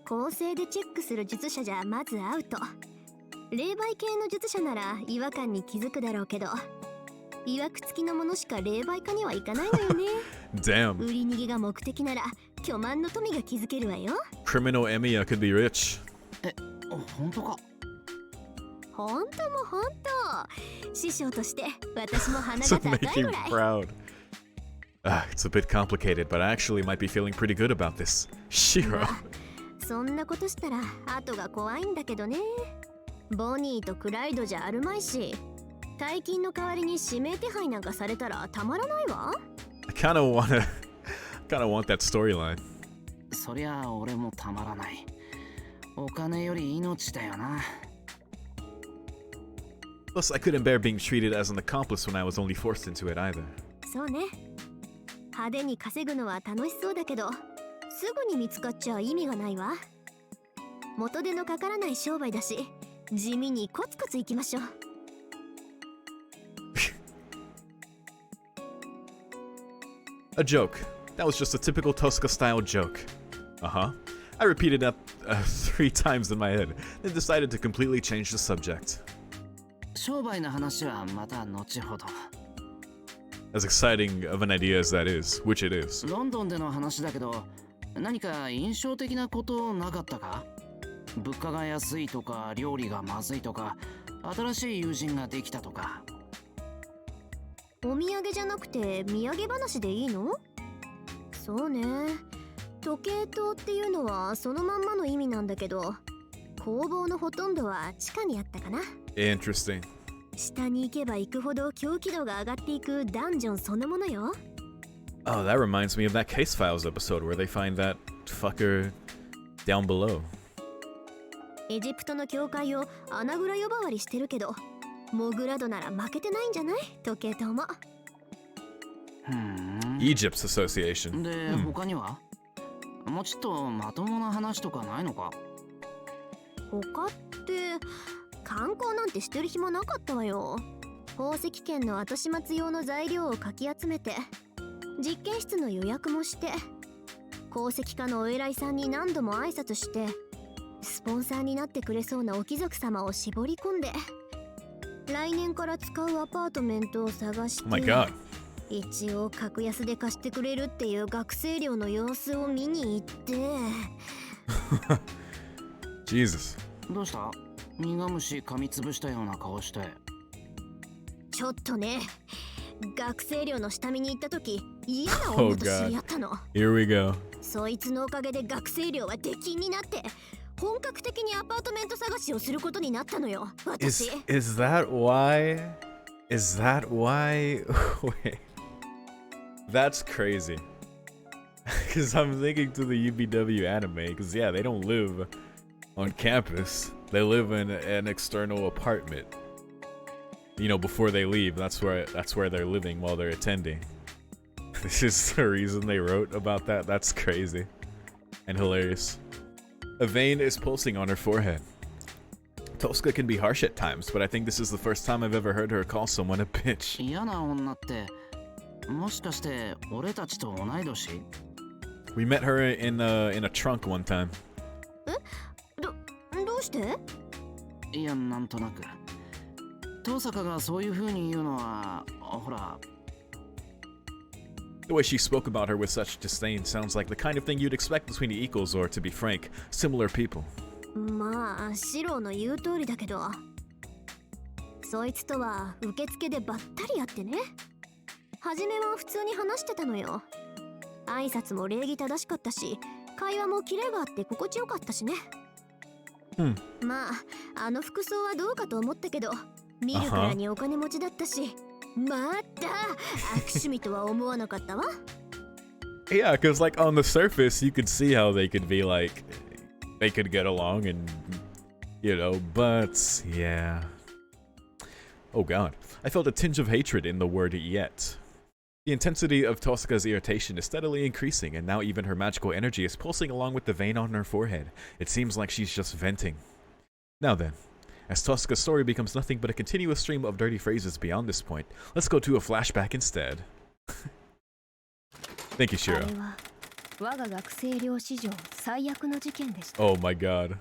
構成でチェックする術者じゃまずアウト。霊媒系の術者なら違和感に気づくだろうけど、いわくつきのものしか霊媒家にはいかないのよね。Damn. 売り逃げが目的なら巨万の富が築けるわよ。Criminal Emiya could be rich. 本当か本当も本当。師匠として私も鼻 To が make 高い you ぐらい。 proud. It's a bit complicated, but I actually might be feeling pretty good about this. Shiro. そんなことしたら後が怖いんだけどね。ボニーとクライドじゃあるまいし、大金の代わりに指名手配なんかされたらたまらないわ。I kinda want that storyline. そりゃ俺もたまらないお金より命だよな Plus, I couldn't bear being treated as an accomplice when I was only forced into it either. そうね。派手に稼ぐのは楽しそうだけど、すぐに見つかっちゃ意味がないわ。元手のかからない商売だし、地味にコツコツいきましょう。A joke. That was just a typical Tosca-style joke. Uh-huh. I repeated that 3 times in my head, then decided to completely change the subject. 商売の話はまた後ほど As exciting of an idea as that is, which it is. ロンドンでの話だけど何か印象的なことなかったか物価が安いとか料理がまずいとか新しい友人ができたとかお土産じゃなくて土産話でいいの？そうね。時計塔っていうのはそのまんまの意味なんだけど、工房のほとんどは地下にあったかな。Interesting. 下に行けば行くほど狂気度が上がっていくダンジョンそのものよ。Oh, that reminds me of that Case Files episode where they find that fucker down below. エジプトの教会を穴蔵呼ばわりしてるけど、モグラドなら負けてないんじゃない？時計塔も。Egypt's Association. で、他にはもうちょっとまともな話とかないのか他って観光なんてしてる暇なかったわよ。宝石圏の後始末用の材料をかき集めて、実験室の予約もして、鉱石家のお偉いさんに何度も挨拶して、スポンサーになってくれそうなお貴族様を絞り込んで、来年から使うアパートメントを探して、 Oh my god. 一応格安で貸してくれるっていう学生寮の様子を見に行って。Jesus. どうした苦虫噛みつぶしたような顔してちょっとね、学生寮の下見に行った時、嫌な女と知り合ったの。Here we go. そいつのおかげで学生寮は出禁になって、本格的にアパートメント探しをすることになったのよ、私。Is that why? Is that why? Wait. That's crazy. Because I'm thinking to the UBW anime, because yeah, they don't live on campus. They live in an external apartment. You know, before they leave, that's where they're living while they're attending. This is the reason they wrote about that. That's crazy and hilarious. A vein is pulsing on her forehead. Tosca can be harsh at times, but I think this is the first time I've ever heard her call someone a bitch. 嫌な女ってもしかして俺たちと同い年？ We met her in a trunk one time. どうして？いや、なんとなく。遠坂がそういう風に言うのは、ほら。 The way she spoke about her with such disdain sounds like the kind of thing you'd expect between equals or, to be frank, similar people. まあシロの言う通りだけど、そいつとは受付でばったり会ってね。初めは普通に話してたのよ。挨拶も礼儀正しかったし、会話もキレがあって心地よかったしね。まああの服装はどうかと思ったけど、見るからにお金持ちだったし、また悪趣味とは思わなかったわ。Yeah, because like on the surface you could see how they could be like, they could get along and, you know, but yeah. Oh god, I felt a tinge of hatred in the word yet. The intensity of Tosca's irritation is steadily increasing, and now even her magical energy is pulsing along with the vein on her forehead. It seems like she's just venting. Now then, as Tosca's story becomes nothing but a continuous stream of dirty phrases beyond this point, let's go to a flashback instead. Thank you, Shiro. Oh my god.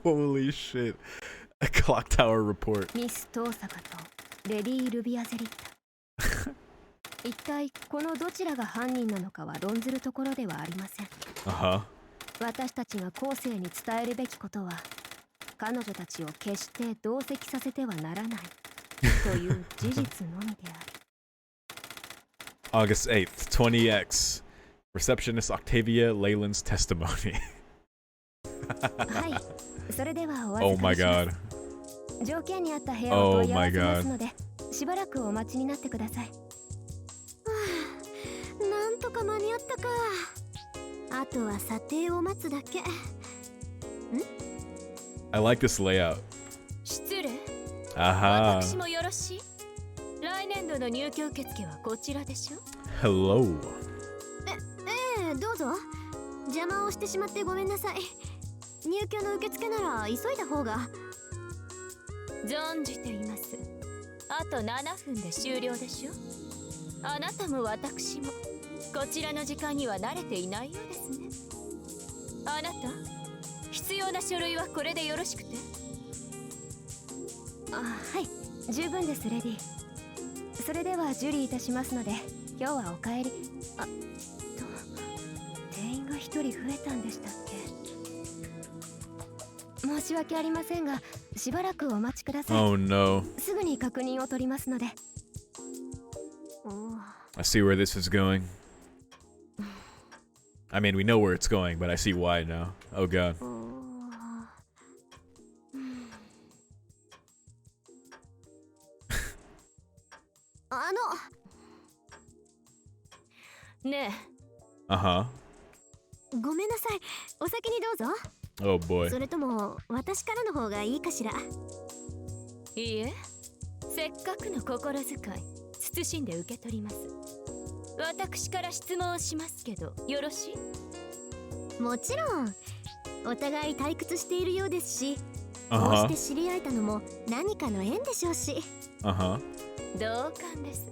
Holy shit. A clock tower report. 一体このどちらが犯人なのかは論ずるところではありません。私たちが後世に伝えるべきことは、彼女たちを決して同席させてはならないという事実のみである。August 8th, 20X. Receptionist Octavia Leyland's testimony. はい、それではお預 Oh か my りしま god. す。条件に合った部屋を問い合わせますので、しばらくお待ちになってください。はあ、なんとか間に合ったか。あとは査定を待つだけ。I like this layout. 失礼。Aha. 私もよろしい。来年度の入居受付はこちらでしょ。Hello. どうぞ。邪魔をしてしまってごめんなさい。入居の受付なら急いだ方が。存じています。あと7分で終了でしょ。あなたも私もこちらの時間には慣れていないようですね。あなた、必要な書類はこれでよろしくて。はい、十分ですレディ。それでは受理いたしますので、今日はお帰り。店員が一人増えたんでしたっけ。申し訳ありませんが、しばらくお待ちください。Oh no. すぐに確認を取りますので。I see where this is going. I mean, we know where it's going, but I see why now. Oh god. ねえ。ごめんなさい。お先にどうぞ。Oh boy. それとも私からの方がいいかしら。いいえ、せっかくの心遣い、慎んで受け取ります。私から質問をしますけど、よろしい？もちろん。お互い退屈しているようですし、こうして知り合えたのも何かの縁でしょうし。同感です。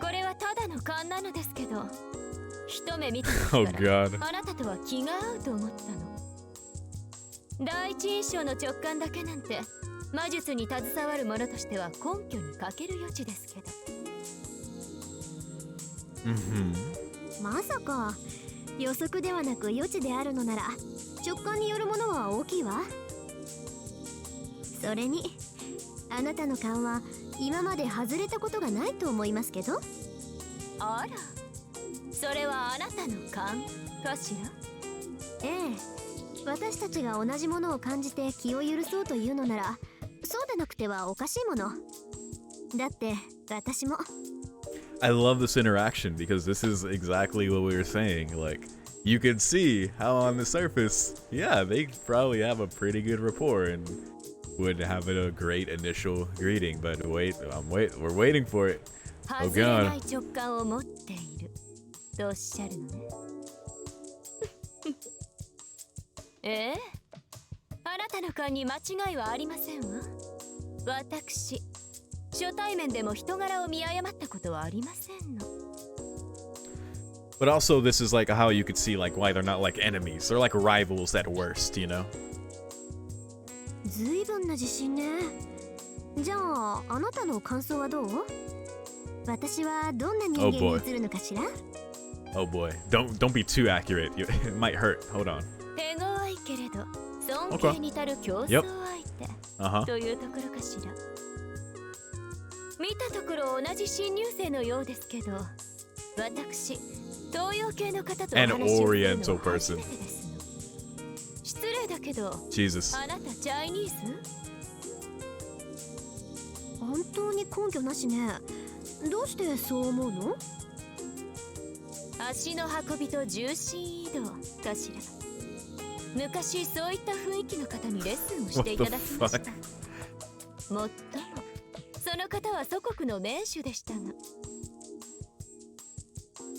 これはただの勘なのですけど、一目見た時からあなたとは気が合うと思ったの。第一印象の直感だけなんて魔術に携わる者としては根拠に欠ける余地ですけど。まさか予測ではなく余地であるのなら、直感によるものは大きいわ。それにあなたの勘は今まで外れたことがないと思いますけど。あら、それはあなたの勘かしら。私たちが同じものを感じて気を許そうというのなら、そうでなくてはおかしいもの。だって私も。 I love this interaction because this is exactly what we were saying. Like, you could see how on the surface, yeah, they probably have a pretty good rapport and would have a great initial greeting. But wait, we're waiting for it. Oh 外れな god. い直感を持っているとおっしゃるのね。ええ、あなたの勘に間違いはありませんわ。私、初対面でも人柄を見誤ったことはありませんの。 But also, this is like how you could see like why they're not like enemies. They're like rivals at worst, you know? ずいぶんな自信ね。じゃあ、あなたの感想はどう？私はどんな人間に映るのかしら？ Oh boy. Don't be too accurate. It might hurt. Hold on. 手強いけれど尊敬に足る競争相手、というところかしら。見たところ同じ新入生のようですけど、私東洋系の方とお話をするのは初めてですの。失礼だけど、Jesus. あなたチャイニーズ？本当に根拠なしね。どうしてそう思うの？足の運びと重心移動かしら。昔そういった雰囲気の方にレッスンをしていただきました。もっともその方は祖国の名手でしたが。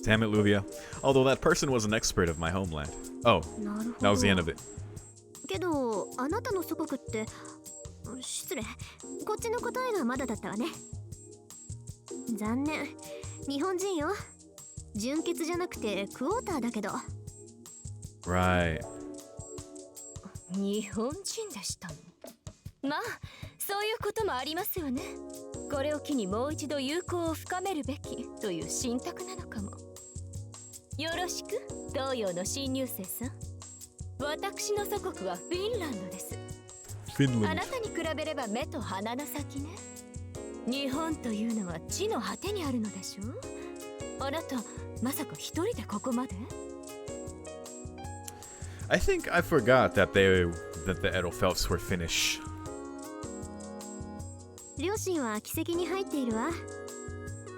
Damn it, Luvia. Although that person was an expert of my homeland. Oh, that was the end of it. けど、あなたの祖国って、失礼、こっちの答えがまだだったわね。残念、日本人よ。純血じゃなくてクォーターだけど。 Right. 日本人でしたの。まあ、そういうこともありますよね。これを機にもう一度友好を深めるべきという信託なのかも。よろしく、東洋の新入生さん。私の祖国はフィンランドです。あなたに比べれば目と鼻の先ね。日本というのは地の果てにあるのでしょう。あなた、まさか一人でここまで？ I think I forgot that the Edelfelts were Finnish. 両親は奇跡に入っているわ。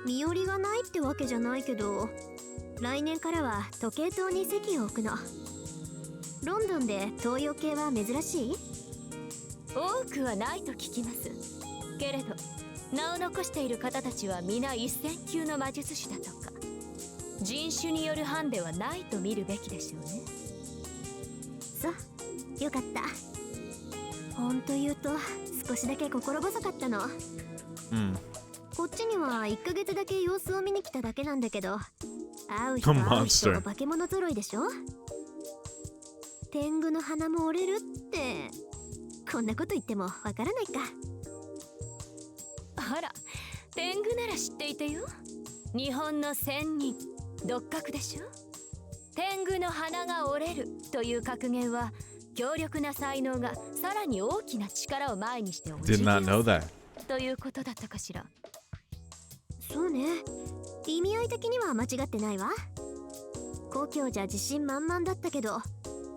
身寄りがないってわけじゃないけど、来年からは時計塔に席を置くの。ロンドンで東洋系は珍しい？多くはないと聞きます。けれど、名を残している方たちは皆一線級の魔術師だとか。人種によるハンデはないと見るべきでしょうね。そう、よかった。ほんと言うと少しだけ心細かったの。こっちには1ヶ月だけ様子を見に来ただけなんだけど、会う人会う人化け物揃いでしょ。天狗の鼻も折れるってこんなこと言ってもわからないか。あら、天狗なら知っていてよ。日本の仙人独角でしょ。天狗の鼻が折れるという格言は強力な才能がさらに大きな力を前にして落ちるということだったかしら。そうね、意味合い的には間違ってないわ。故郷じゃ自信満々だったけど、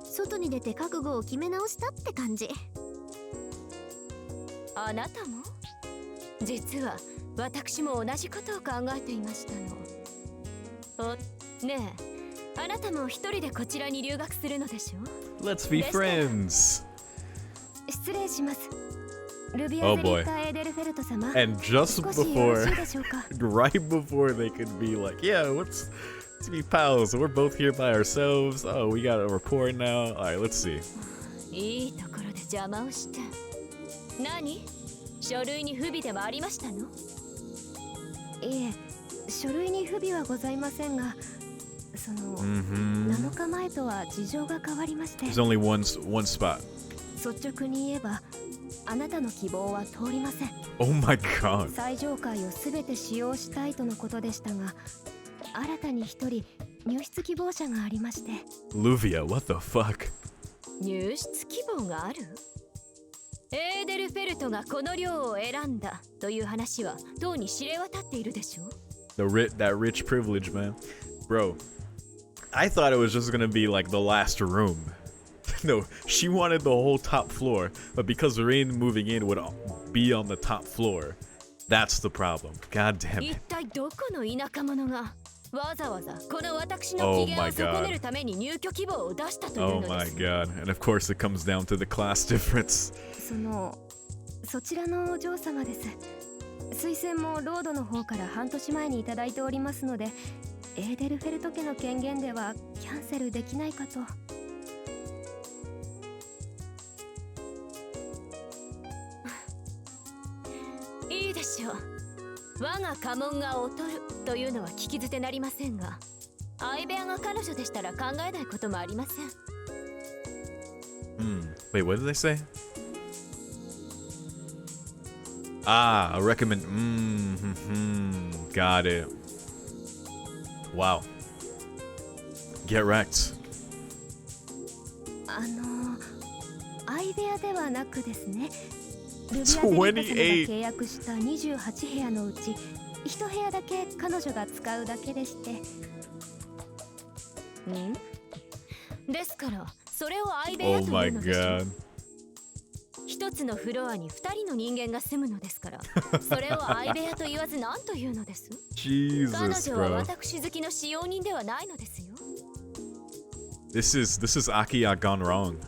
外に出て覚悟を決め直したって感じ。あなたも？実は私も同じことを考えていましたの。お、ねえ、あなたも一人でこちらに留学するのでしょ？ Let's be friends. 失礼します。ルビアゼリッタ・エーデルフェルト様。And just before, right before they could be like, yeah, let's be pals. We're both here by ourselves. Oh, we got a rapport now. All right, let's see. いいところで邪魔をして。何？書類に不備でもありましたの？いえ、書類に不備はございませんが、その、7日前とは事情が変わりまして。There's only one spot. 率直に言えば、あなたの希望は通りません。Oh my god. 最上階をすべて使用したいとのことでしたが、新たに一人入室希望者がありまして。Luvia, what the fuck? 入室希望がある？エーデルフェルトがこの寮を選んだという話はとうに知れ渡っているでしょ。That rich privilege, man. Bro, I thought it was just gonna be like the last room. No, she wanted the whole top floor, but because Rain moving in would be on the top floor, That's the problem. God damn 一 it. 体どこの田舎者がわざわざこの私 Oh の機嫌 my を損ねるために入居希望を出したという Oh の my です。 god. And of course it comes down to the class difference. そちらのお嬢様です。推薦もロードの方から半年前にいただいておりますので、エーデルフェルト家の権限ではキャンセルできないかと。いいでしょう。我が家紋が劣るというのは聞き捨てなりませんが、相部屋が彼女でしたら考えないこともありません。Wait, what did they say? Ah, a recommend. Got it. Wow. Get wrecked. 相部屋ではなくですね、ルビアゼリカ様が契約した28部屋のうち1部屋だけ彼女が使うだけでして。ですからそれを相部屋 Oh とい my うのでしょう。 god. 一つのフロアに2人の人間が住むのですから、それを相部屋と言わず何というのです。彼 Jesus, 女は bro. 私好きの使用人ではないのですよ。This is Akiya gone wrong.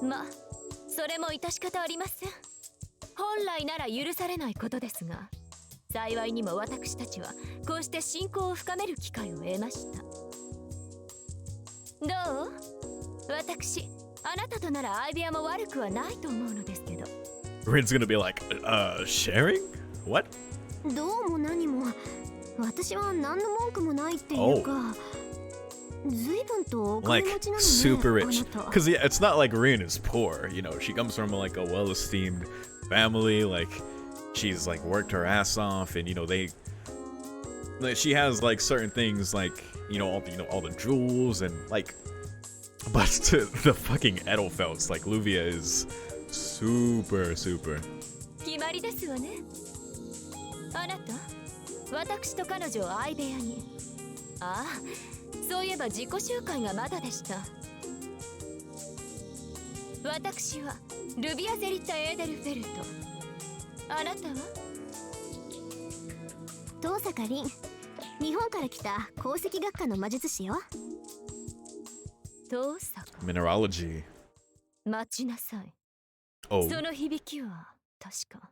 まあそれも致し方ありません。本来なら許されないことですが、幸いにも私たちはこうして親交を深める機会を得ました。どう？私、あなたとなら相部屋も悪くはないと思うのですけど。 Rin's gonna be like, sharing? What? どうも何も、私は何の文句もないっていうか、随分とお金 Like 持ちなのね、 super あ rich. なた。 Because yeah, it's not like Rin is poor. You know, she comes from like a well-esteemed family. Like she's like worked her ass off, and you know she has like certain things like all the jewels and like. But to the fucking Edelfelts, like Luvia is super. 決まりですわね。あなた、私と彼女を相部屋に。ああ、そういえば自己集会がまだでした。私はルビアゼリッタ・エーデルフェルト。あなたは？遠坂凛、日本から来た鉱石学科の魔術師よ。遠坂。 mineralogy. 待ちなさい。 Oh, その響きは確か。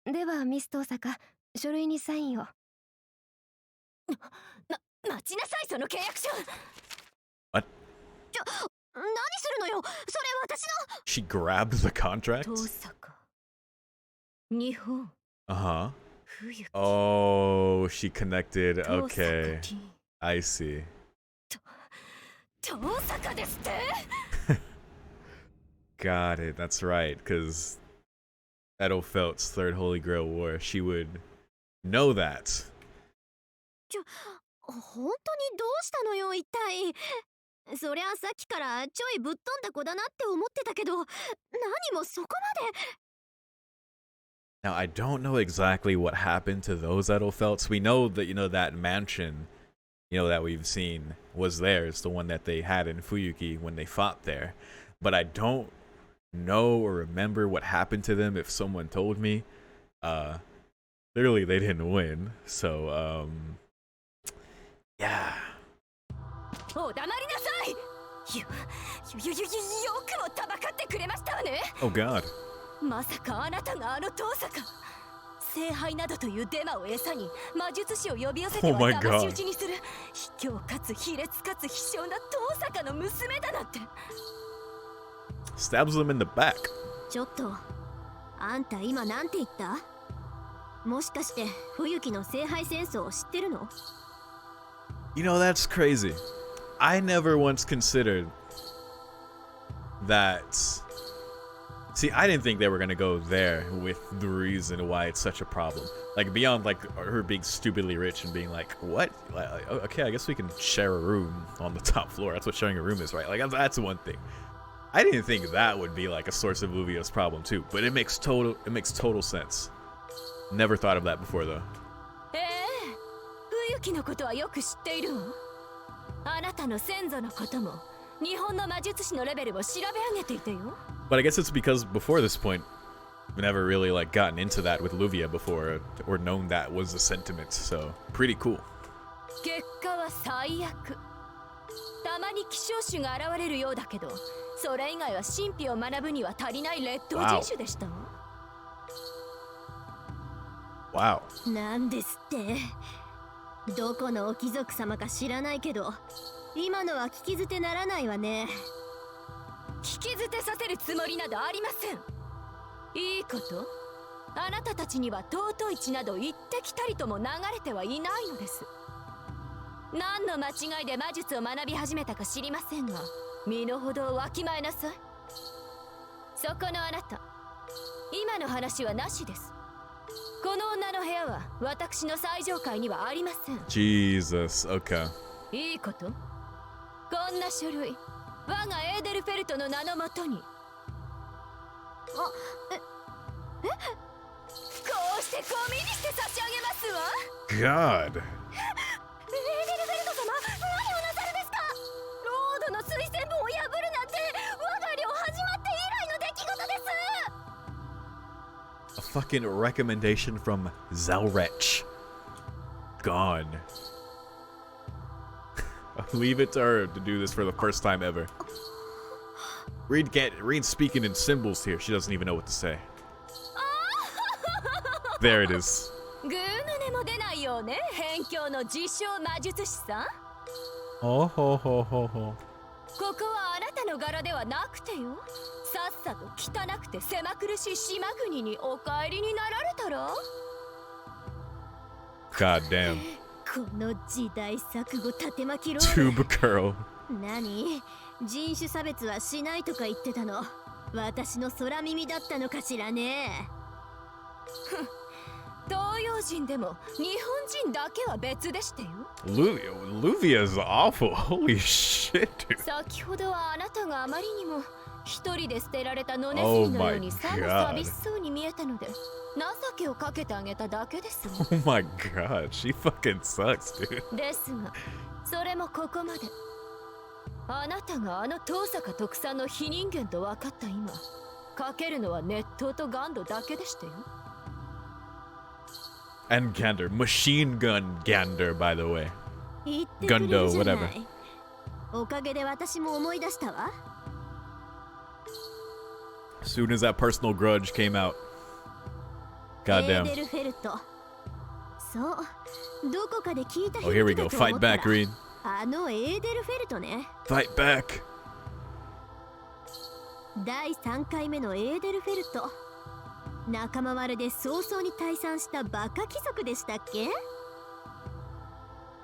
ではミス遠坂、書類にサインを。待ちなさい、その契約書。 What? 何するのよ、それ私の。 she grabbed the contract. 遠坂。日本。 Uh-huh. 冬木。 Oh, she connected. 遠坂 Okay, 凛。 I see. 遠坂ですって。 Got it. That's right. Because Edelfelt's Third Holy Grail War, she would know that. 本当にどうしたのよ、一体。そりゃさっきからちょいぶっ飛んだ子だなって思ってたけど、何もそこまで。 Now, I don't know exactly what happened to those Edelfelts. We know that, that mansion, that we've seen was theirs, the one that they had in Fuyuki when they fought there. But I don't know or remember what happened to them if someone told me. Clearly they didn't win. So, yeah. お黙りなさい。よくもたばかってくれましたわね。 Oh, God. まさかあなたがあの遠坂。聖杯などというデマを餌に魔術師を呼び寄せては Oh my 騙し God. 討ちにする卑怯かつ卑劣かつ卑小な遠坂の娘だなんて。 Stabs them in the back. ちょっと、あんた今なんて言った？もしかして冬木の聖杯戦争を知ってるの？ That's crazy. I never once considered that. See, I didn't think they were gonna go there with the reason why it's such a problem. Like beyond like her being stupidly rich and being like, what? Like, okay, I guess we can share a room on the top floor. That's what sharing a room is, right? Like that's one thing. I didn't think that would be like a source of Luvia's problem too, but it makes total sense. Never thought of that before though. 冬木のことはよく知っているわ。あなたの先祖のことも日本の魔術師のレベルを調べ上げていてよ。 But I guess it's because before this point, we never really like gotten into that with Luvia before, or known that was the sentiment. So pretty cool. 結果は最悪。たまに希少種が現れるようだけど、それ以外は神秘を学ぶには足りない劣等人種でしたわ。Wow. なんですって。どこのお貴族様か知らないけど、今のは聞き捨てならないわね。聞き捨てさせるつもりなどありません。いいこと、あなたたちには尊い血など一滴たりとも流れてはいないのです。何の間違いで魔術を学び始めたか知りませんが、身の程をわきまえなさい。そこのあなた、今の話はなしです。この女の部屋は私の最上階にはありません。 Jesus. Okay. いいこと、こんな書類、我がエーデルフェルトの名のもとに。こうしてゴミにして差し上げますわ。 God. エーデルフェルト様、何をなさるですか。ロードの推薦文を破るなんて、我が領始まって以来の出来事です。 A fucking recommendation from Zelrech. God. I'll leave it to her to do this for the first time ever. Reed's speaking in symbols here. She doesn't even know what to say. There it is. グーの音も出ないよね、辺境の自称魔術師さん。 Oh ho ho ho ho. ここはあなたの柄ではなくてよ。さっさと汚くて狭苦しい島国にお帰りになられたら。 God damn. この時代錯誤立巻きロー Tube girl. 何、人種差別はしないとか言ってたの。私の空耳だったのかしらね。東洋人でも日本人だけは別でしてよ。 Luvia is awful. Holy shit, dude. 先ほどはあなたがあまりにも一人で捨てられた野ネズミのようにさも寂しそうに見えたので、情けをかけてあげただけですわ。 Oh my god, she fucking sucks, dude. ですが、それもここまで。あなたがあの遠坂特産の非人間と分かった今、かけるのは熱湯とガンドだけでしたよ。 And Gander. Machine gun Gander, by the way. 言ってくれるじゃ Gundo, な whatever. い。おかげで私も思い出したわ。 As soon as that personal grudge came out. エー Goddamn. デルフェルト。そう、どこかで聞いた Oh, here we 響 go. きだと思 Fight ったら back, Reed. あのエーデルフェルトね。 Fight back. 第3回目のエーデルフェルト。仲間割れで早々に退散したバカ貴族でしたっけ。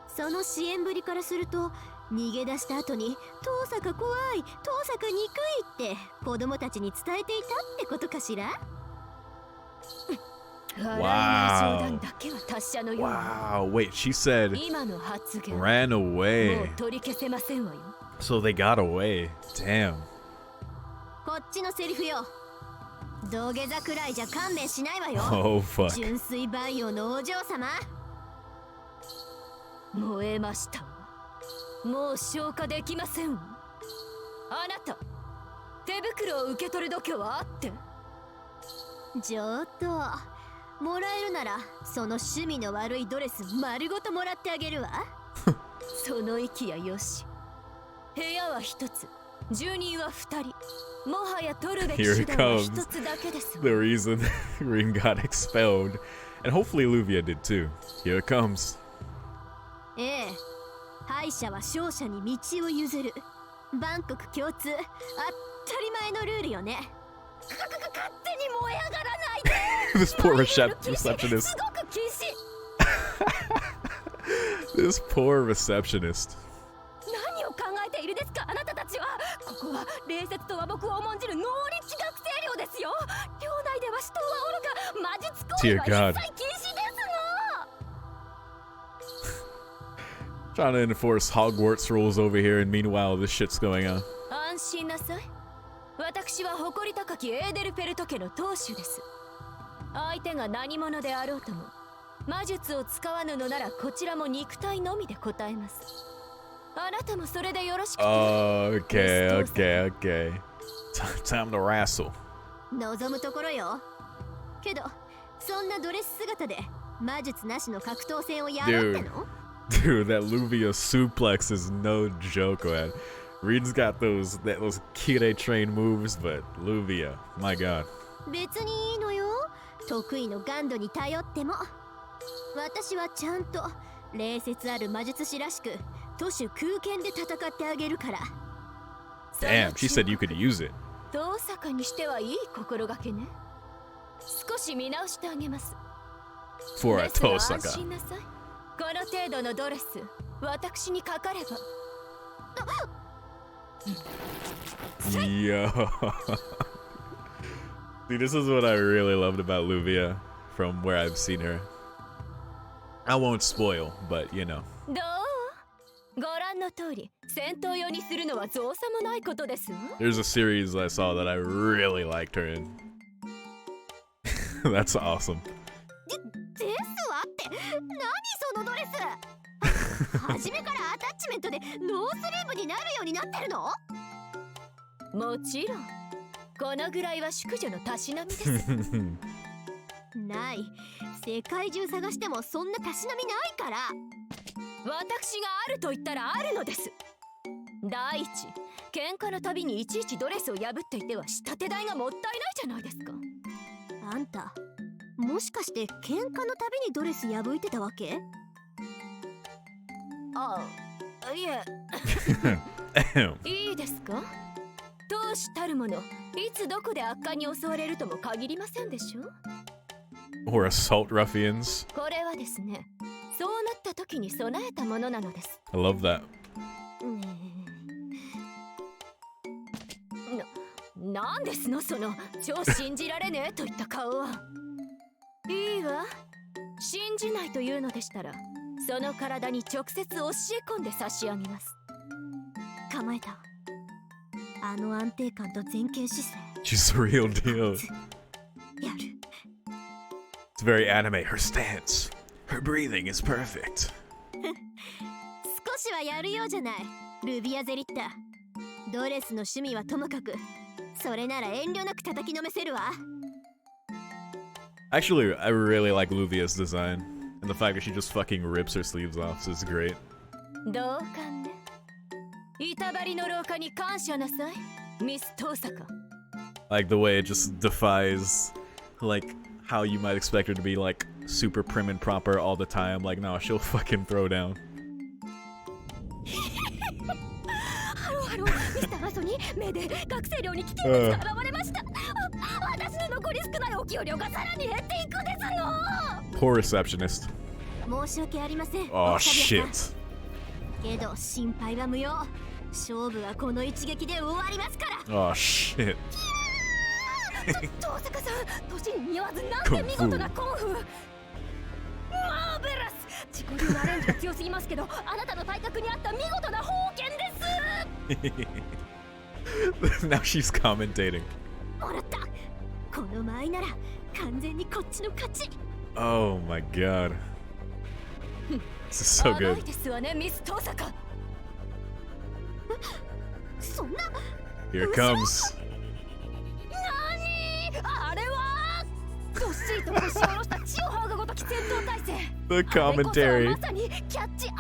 その支援ぶりからすると、逃げ出した後に遠坂怖い、遠坂憎いって子供たちに伝えていたってことかしら。笑いない冗談だけは達者のように。 Wow. Wait, she said 今の発言、 ran もう away. 取り消せませんわよ。 So they got away. Damn. こっちのセリフよ。土下座くらいじゃ勘弁しないわよ。 Oh, fuck. 純粋培養のお嬢様。燃えましたわ。もう消化できませんわ。あなた、手袋を受け取る度胸はあって。ちょっと、もらえるならその趣味の悪いドレス丸ごともらってあげるわ。その息やよし。部屋は一つ、住人は二人。もはや取るべき Here 手 it 段は comes. 一つだけですわ。 The reason Ring got expelled. And hopefully Luvia did too. Here it comes. ええ、敗者は勝者に道を譲る。万国共通、当たり前のルールよね。勝手に燃え上がらないで。 This poor 燃える receptionist. すごく禁止。 This poor receptionist. 何を考えているですか、あなたたちは。ここは礼節と和睦を重んじる能力学生寮ですよ。寮内では死闘はおろか、魔術行為は一切禁止ですの。 Trying to enforce Hogwarts rules over here, and meanwhile, this shit's going on. 安心なさい。私は誇り高きエーデルフェルト家の当主です。相手が何者であろうとも、魔術を使わぬのならこちらも肉体のみで答えます。あなたもそれでよろしく。Okay. Time to wrestle. 望むところよ。けどそんなドレス姿で魔術なしの格闘戦をやるっての？ Dude, that Luvia suplex is no joke, man. Reed's got those Kire train moves, but Luvia, my god. 別にいいのよ。得意のガンドに頼っても。私はちゃんと礼節ある魔術師らしく都市空間で戦ってあげるから。Damn, she said you could use it. 遠坂にしてはいい心がけね。少し見直してあげます。 For a ですが安 Tosaka. 心なさい。この程度のドレス、私にかかれば。Yo. See, this is what I really loved about Luvia from where I've seen her. I won't spoil, but you know. どう？ご覧の通り、戦闘用にするのは造作もないことですわ。 There's a series I saw that I really liked her in. That's awesome. ですわって、何そのドレス。初めからアタッチメントでノースリーブになるようになってるの？もちろん、このぐらいは淑女のたしなみです。ない。世界中探してもそんなたしなみないから。私があると言ったらあるのです。第一、喧嘩のたびにいちいちドレスを破っていては仕立て代がもったいないじゃないですか。あんた、もしかして喧嘩のたびにドレス破いてたわけ？ああ、いえ。いいですか？闘志たるもの、いつどこで悪漢に襲われるとも限りませんでしょ。Or assault ruffians. これはですね、そうなった時に備えたものなのです。 I love that. なんですのその超信じられねえといった顔は。いいわ、信じないというのでしたらその体に直接教え込んで差し上げます。構えた。あの安定感と前傾姿勢。 She's the real deal. やる。 It's very anime. Her stance, her breathing is perfect. 少しはやるようじゃない、ルビアゼリッタ。ドレスの趣味はともかく、それなら遠慮なく叩きのめせるわ。 Actually, I really like Luvia's design. And the fact that she just fucking rips her sleeves off is great. 同感ね。板張りの廊下に感謝なさい、ミス遠坂。 Like the way it just defies, like, how you might expect her to be, like, super prim and proper all the time. Like, no, she'll fucking throw down. ハローハロー、ミスターアソニー、目で学生寮に危険物が現れました。私の残り少ないお給料がさらに減っていくですの。 Poor receptionist. 申し訳ありません。 Oh オクタビア shit. さん。けど心配は無用。勝負はこの一撃で終わりますから。 Oh shit. 遠坂さん、年に似合わずなんて見事なコンフ。マーベラス。自己流のアレンジが強すぎますけど、あなたの体格に合った見事な宝剣です。Now she's commentating. もらった。この舞なら完全にこっちの勝ち。 Oh my god. This is so 甘 good. いですわね、ミス遠坂。そんな。 Here it comes. あれはどっしりと腰を下ろした血を這うがごとき戦闘態勢。 The あれこそは commentary. まさにキャッチアズキャッ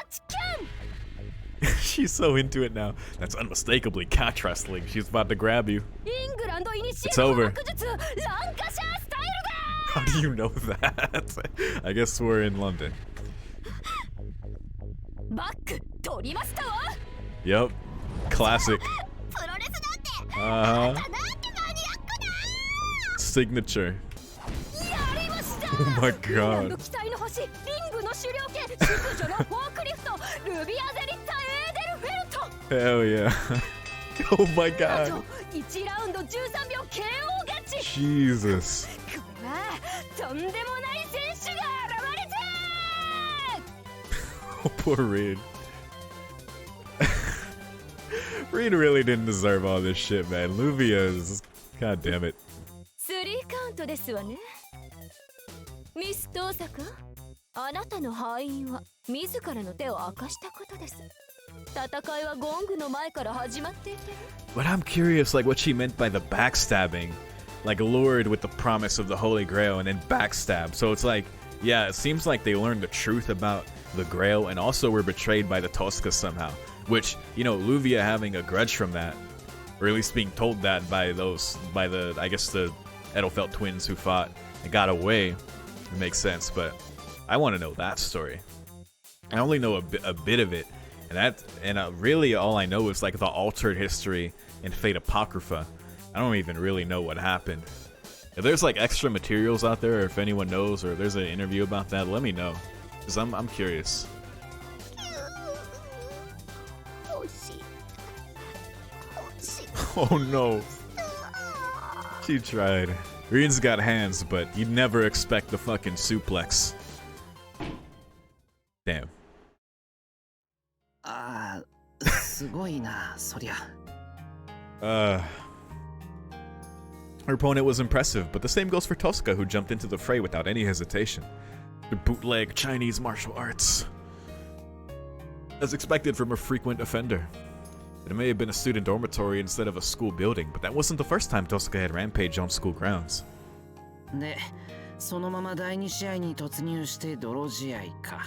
チキャン。 She's so into it now. That's unmistakably catch wrestling. She's about to grab you. イングランドイニシエ It's の over. 白術ランカシャースタイ How do you know that? I guess we're in London. ルだ。バック取りましたわ。 Yep. Classic. プロレスなんて。 Uh-huh. なんてマニアックな。 Signature. やりました。 Oh my フィンランド god. 期待の星、リングの狩猟犬、淑女のフォークリフト、ルビアゼリッタ・エーデルフェルト。 Hell yeah. Oh my あ god. と1ラウンド13秒 KO 勝ち。 Jesus. これはとんでもない選手が現れて。 Oh, poor Reed. Reed really didn't deserve all this shit, man. Luvia's. God damn it. 3カウントですわね。ミス遠坂、あなたの敗因は自らの手を明かしたことです。戦いはゴングの前から始まっていて。 But I'm curious, like, what she meant by the backstabbing. Like, lured with the promise of the Holy Grail and then backstab. So it's like, yeah, it seems like they learned the truth about the Grail and also were betrayed by the Tosca somehow. Which, you know, Luvia having a grudge from that, or at least being told that by the, I guess, the Edelfelt twins who fought and got away, it makes sense. But I want to know that story. I only know a bit of it. And really all I know is like the altered history in Fate Apocrypha. I don't even really know what happened. If there's like extra materials out there, or if anyone knows, or there's an interview about that, let me know, because I'm curious. Oh no. She tried. Rion's got hands, but you'd never expect the fucking suplex. Damn. ああ、すごいな、そりゃ。Her opponent was impressive, but the same goes for Tosca, who jumped into the fray without any hesitation. The bootleg Chinese martial arts. As expected from a frequent offender. It may have been a student dormitory instead of a school building, but that wasn't the first time Tosca had rampaged on school grounds. で、そのまま第2試合に突入して泥試合か。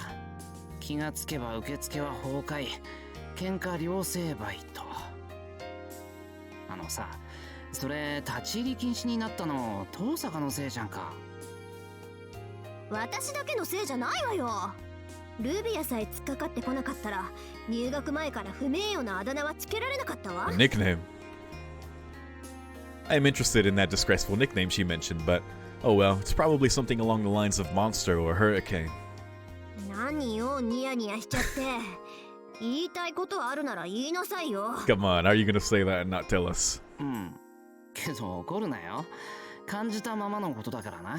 気がつけば受付は崩壊、喧嘩両成敗と。あのさ、それ立ち入り禁止になったの遠坂のせいじゃんか。私だけのせいじゃないわよ。ルビアさえ突っかかってこなかったら入学前から不名誉なあだ名はつけられなかったわ。A nickname. I am interested in that disgraceful nickname she mentioned, but oh well, it's probably something along the lines of monster or hurricane. 何よニヤニヤしちゃって。言いたいことあるなら言いなさいよ。Come on, are you gonna say that and not tell us? うん。けど怒るなよ。感じたままのことだからな。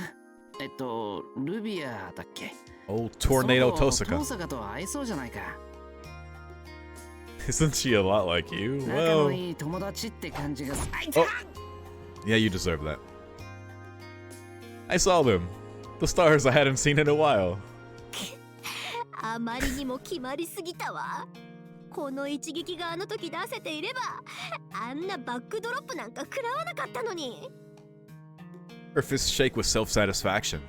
ルビアだっけ？ Old Tornado Tosaka. 遠坂と合いそうじゃないか。Isn't she a lot like you? 仲 Well, のいい友達って感じがす。oh, yeah, you deserve that. I saw them. The stars I hadn't seen in a while. あまりにも決まりすぎたわ。この一撃があの時出せていれば、あんなバックドロップなんか食らわなかったのに。Her fists shake with self-satisfaction.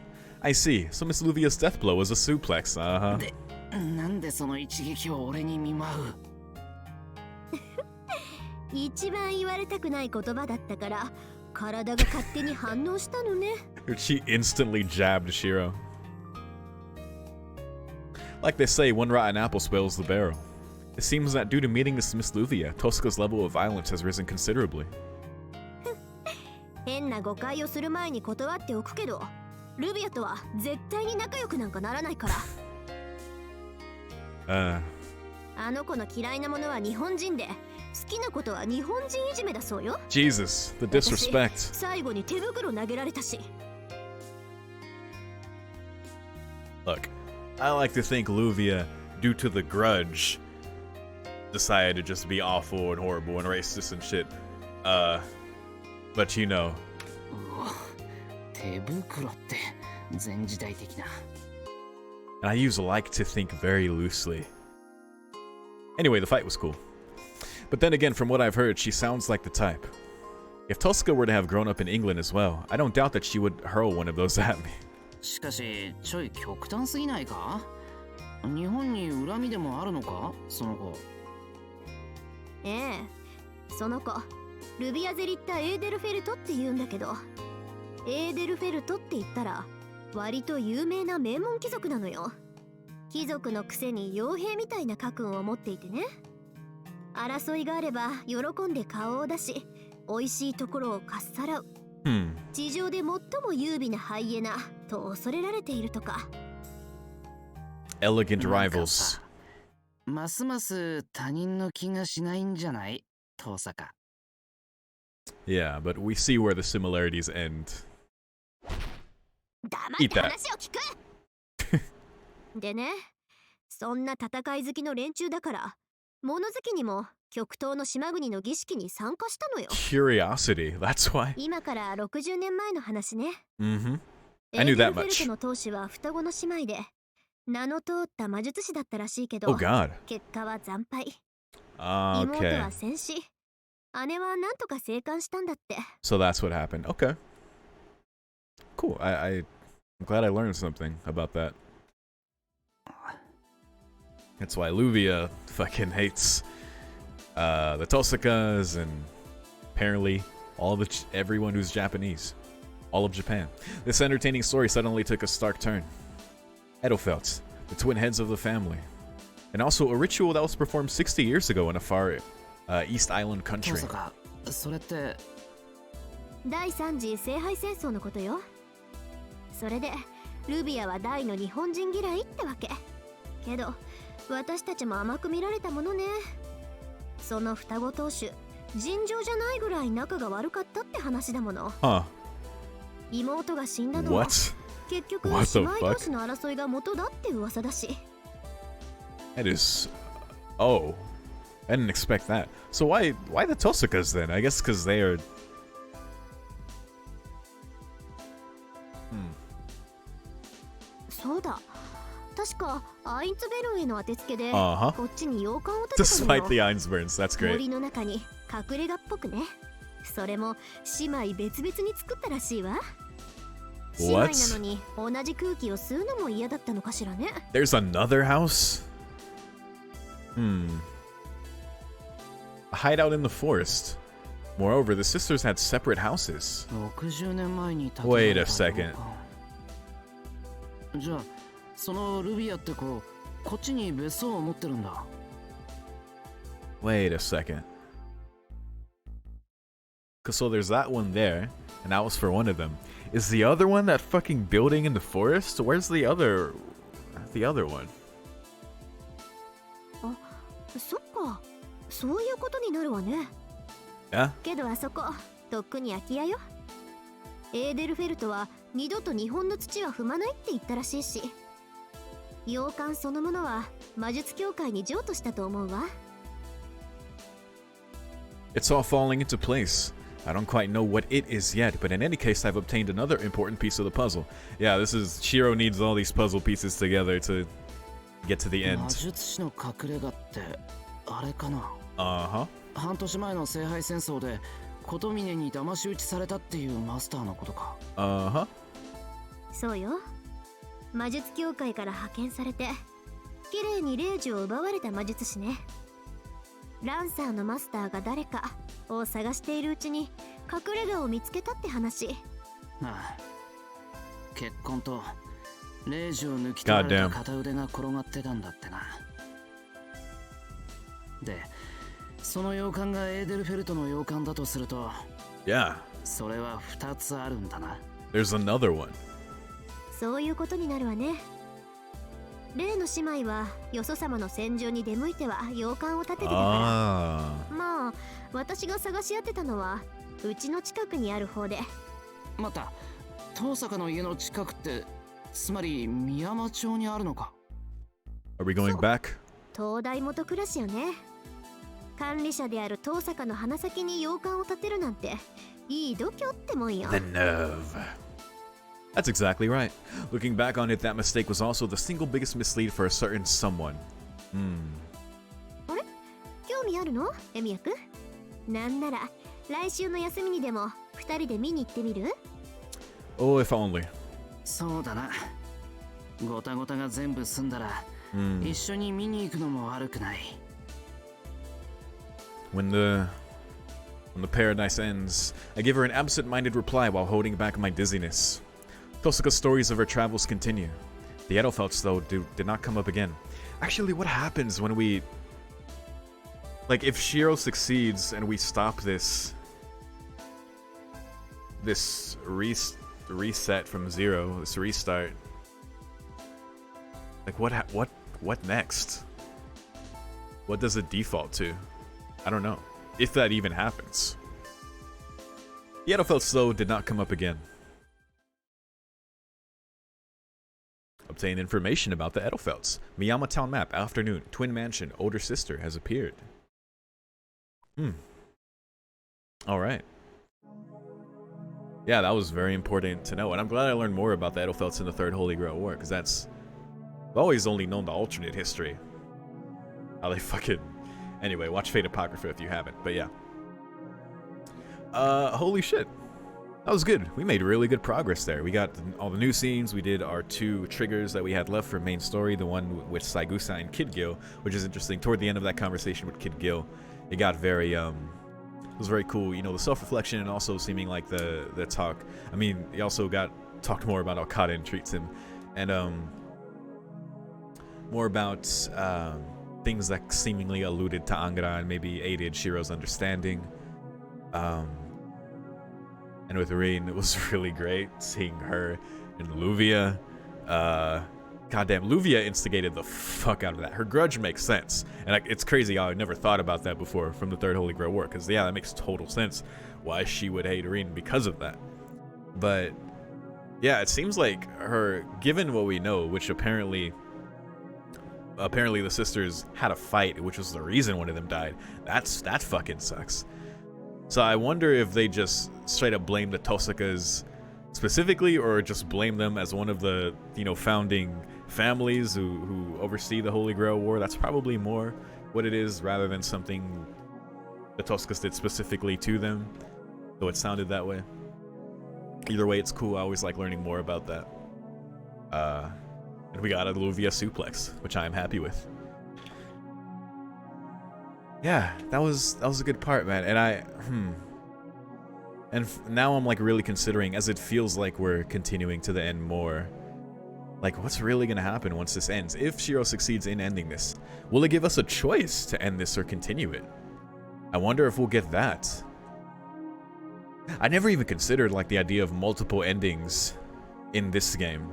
I see. So Miss Luvia's death blow was a suplex. Uh-huh. で、なんでその一撃を俺に見舞う？一番言われたくない言葉だったから、体が勝手に反応したのね。She instantly jabbed Shiro. Like they say, one rotten apple spoils the barrel. It seems that due to meeting this Miss Luvia, Tosca's level of violence has risen considerably. 変な誤解をする前に断っておくけど、ルビアとは絶対に仲良くなんかならないから。あの子の嫌いなものは日本人で、好きなことは日本人いじめだそうよ。Jesus, the disrespect. 最後に手袋投げられたし。Look, I like to think Luvia, due to the grudge, decided to just be awful and horrible and racist and shit. But you know. 手袋って前時代的な。And I use like to think very loosely. Anyway, the fight was cool. But then again, from what I've heard, she sounds like the type. If Tosca were to have grown up in England as well, I don't doubt that she would hurl one of those at me. しかし、ちょい極端すぎないか？日本に恨みでもあるのか？その子。ええ、その子、ルビアゼリッタ・エーデルフェルトって言うんだけど、エーデルフェルトって言ったら、割と有名な名門貴族なのよ。貴族のくせに傭兵みたいな家訓を持っていてね。争いがあれば喜んで顔を出し、美味しいところをかっさらう。地上で最も優美なハイエナと恐れられているとか。Elegant rivals. ますます他人の気がしないんじゃない？遠坂。Yeah, but we see where the similarities end. 黙って話を聞く。でね、そんな戦い好きの連中だから、物好きにも極東の島国の儀式に参加したのよ。Curiosity, that's why. 今から60年前の話ね。I エ knew ーデ that ルフェル much. トの当主は双子の姉妹で、名の通った魔術師だったらしいけど、Oh god. 結果は惨敗。妹 Okay. は戦死。姉はなんとか生還したんだって。 So that's what happened. Okay. Cool. I'm glad I learned something about that. That's why Luvia fucking hates the Tosakas and apparently everyone who's Japanese. All of Japan. This entertaining story suddenly took a stark turn. Edelfelt, the twin heads of the family. And also a ritual that was performed 60 years ago in a far East Island country. それって。第三次聖杯戦争のことよ。それでルビアは大の日本人嫌いってわけ。けど私たちも甘く見られたものね。その双子当主、尋常じゃないぐらい仲が悪かったって話だもの。妹が死んだのは結局姉妹同士の争いが元だって噂だし。That is... Oh. I didn't expect that. So why the Tosakas then? I guess because they are... Hmm. そうだ。確かアインツベルンへの当てつけで、こっちに洋館を建てたのよ。 Despite the Einsburns, that's great. 森の中に隠れ家っぽくね。それも姉妹別々に作ったらしいわ。姉妹なのに同じ空気を吸うのも嫌だったのかしらね。 There's another house? Hmm. A hideout in the forest. Moreover, the sisters had separate houses. Wait a second. じゃあそのルビアって子、こっちに別荘を持ってるんだ。 Wait a second. So there's that one there, and that was for one of them. Is the other one that fucking building in the forest? Where's the other one? あ、そっか。そういうことになるわね。Yeah? けどあそこ、とっくに空き家よ。エーデルフェルトは二度と日本の土は踏まないって言ったらしいし、洋館そのものは魔術協会に譲渡したと思うわ。 It's all falling into place. I don't quite know what it is yet, but in any case, I've obtained another important piece of the puzzle. Yeah, this is... Shiro needs all these puzzle pieces together to get to the end. 魔術師の隠れ家ってあれかな。Uh-huh. 半年前の聖杯戦争で琴峰に騙し討ちされたっていうマスターのことか。Uh-huh. そうよ。魔術協会から派遣されて綺麗に霊樹を奪われた魔術師ね。ランサーのマスターが誰かを探しているうちに隠れ家を見つけたって話。ああ、結婚と霊樹を抜き取られた片腕が転がってたんだってな。で、その洋館がエーデルフェルトの洋館だとすると、Yeah. それは2つあるんだな。There's another one. そういうことになるわね。例の姉妹はよそ様の戦場に出向いては洋館を建ててたから、まあ私が探し当てたのはうちの近くにある方で。また、遠坂の家の近くってつまり美山町にあるのか。 Are we going back? 東大元暮らしよね。管理者である遠坂の鼻先に洋館を建てるなんていい度胸ってもんよ。 The nerve. That's exactly right. Looking back on it, that mistake was also the single biggest mislead for a certain someone. あれ？興味あるの？エミヤくん？なんなら来週の休みにでも2人で見に行ってみる？ Oh, if only. そうだな。ごたごたが全部済んだら、一緒に見に行くのも悪くない。When the paradise ends, I give her an absent-minded reply while holding back my dizziness. Tosaka's stories of her travels continue. The Edelfelts, though, did not come up again. Actually, what happens when we... Like, if Shiro succeeds and we stop this reset from zero, this restart... Like, what next? What does it default to? I don't know. If that even happens. The Edelfelts, though, did not come up again. Obtain information about the Edelfelts. Miyama Town map, afternoon, twin mansion, older sister has appeared. Alright. Yeah, that was very important to know, and I'm glad I learned more about the Edelfelts in the Third Holy Grail War, because I've always only known the alternate history. How they fucking Anyway, watch Fate Apocrypha if you haven't. But yeah. Holy shit. That was good. We made really good progress there. We got all the new scenes. We did our 2 triggers that we had left for main story. The one with Saigusa and Kid Gil, which is interesting. Toward the end of that conversation with Kid Gil, it got very, it was very cool. You know, the self-reflection and also seeming like the talk. I mean, he also talked more about how Kaden treats him. And, more about, things that seemingly alluded to Angara and maybe aided Shiro's understanding. And with Rin, it was really great seeing her and Luvia. Goddamn, Luvia instigated the fuck out of that. Her grudge makes sense. And it's crazy how I never thought about that before from the Third Holy Grail War. Because, yeah, that makes total sense why she would hate Rin because of that. But, yeah, it seems like her, given what we know, which apparently the sisters had a fight, which was the reason one of them died. That fucking sucks. So I wonder if they just straight up blame the Tosakas specifically, or just blame them as one of the, you know, founding families who oversee the Holy Grail War. That's probably more what it is, rather than something the Tosakas did specifically to them, though it sounded that way. Either way, it's cool. I always like learning more about that. And we got a Luvia suplex, which I am happy with. Yeah, that was a good part, man. And now I'm like really considering, as it feels like we're continuing to the end more, like what's really gonna happen once this ends? If Shiro succeeds in ending this, will it give us a choice to end this or continue it? I wonder if we'll get that. I never even considered like the idea of multiple endings in this game,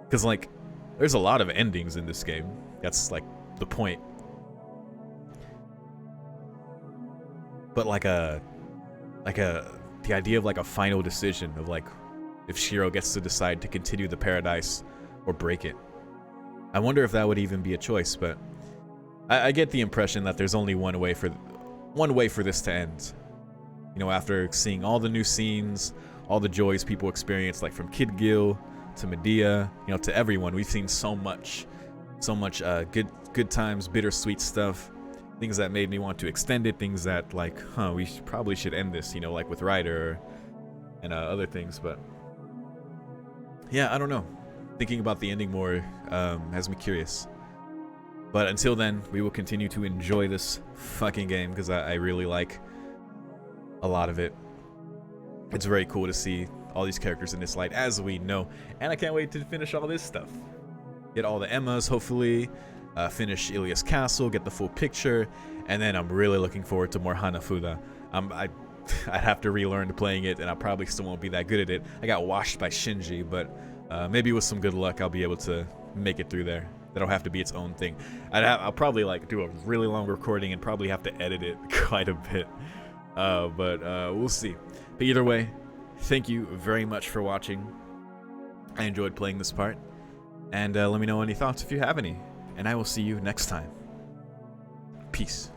because like there's a lot of endings in this game. That's like the point. But the idea of like a final decision of like if Shiro gets to decide to continue the paradise or break it. I wonder if that would even be a choice, but I get the impression that there's only one way for this to end. You know, after seeing all the new scenes, all the joys people experience, like from Kid Gil to Medea, you know, to everyone. We've seen so much good times, bittersweet stuff. Things that made me want to extend it, things that like, we probably should end this, you know, like with Ryder and other things. But yeah, I don't know. Thinking about the ending more has me curious. But until then, we will continue to enjoy this fucking game because I really like a lot of it. It's very cool to see all these characters in this light, as we know. And I can't wait to finish all this stuff. Get all the Emmas, hopefully. Finish Ilias Castle, get the full picture, and then I'm really looking forward to more Hanafuda. I'd have to relearn playing it, and I probably still won't be that good at it. I got washed by Shinji, but maybe with some good luck, I'll be able to make it through there. That'll have to be its own thing. I'll probably like do a really long recording and probably have to edit it quite a bit. But we'll see. But either way, thank you very much for watching. I enjoyed playing this part, and let me know any thoughts if you have any. And I will see you next time. Peace.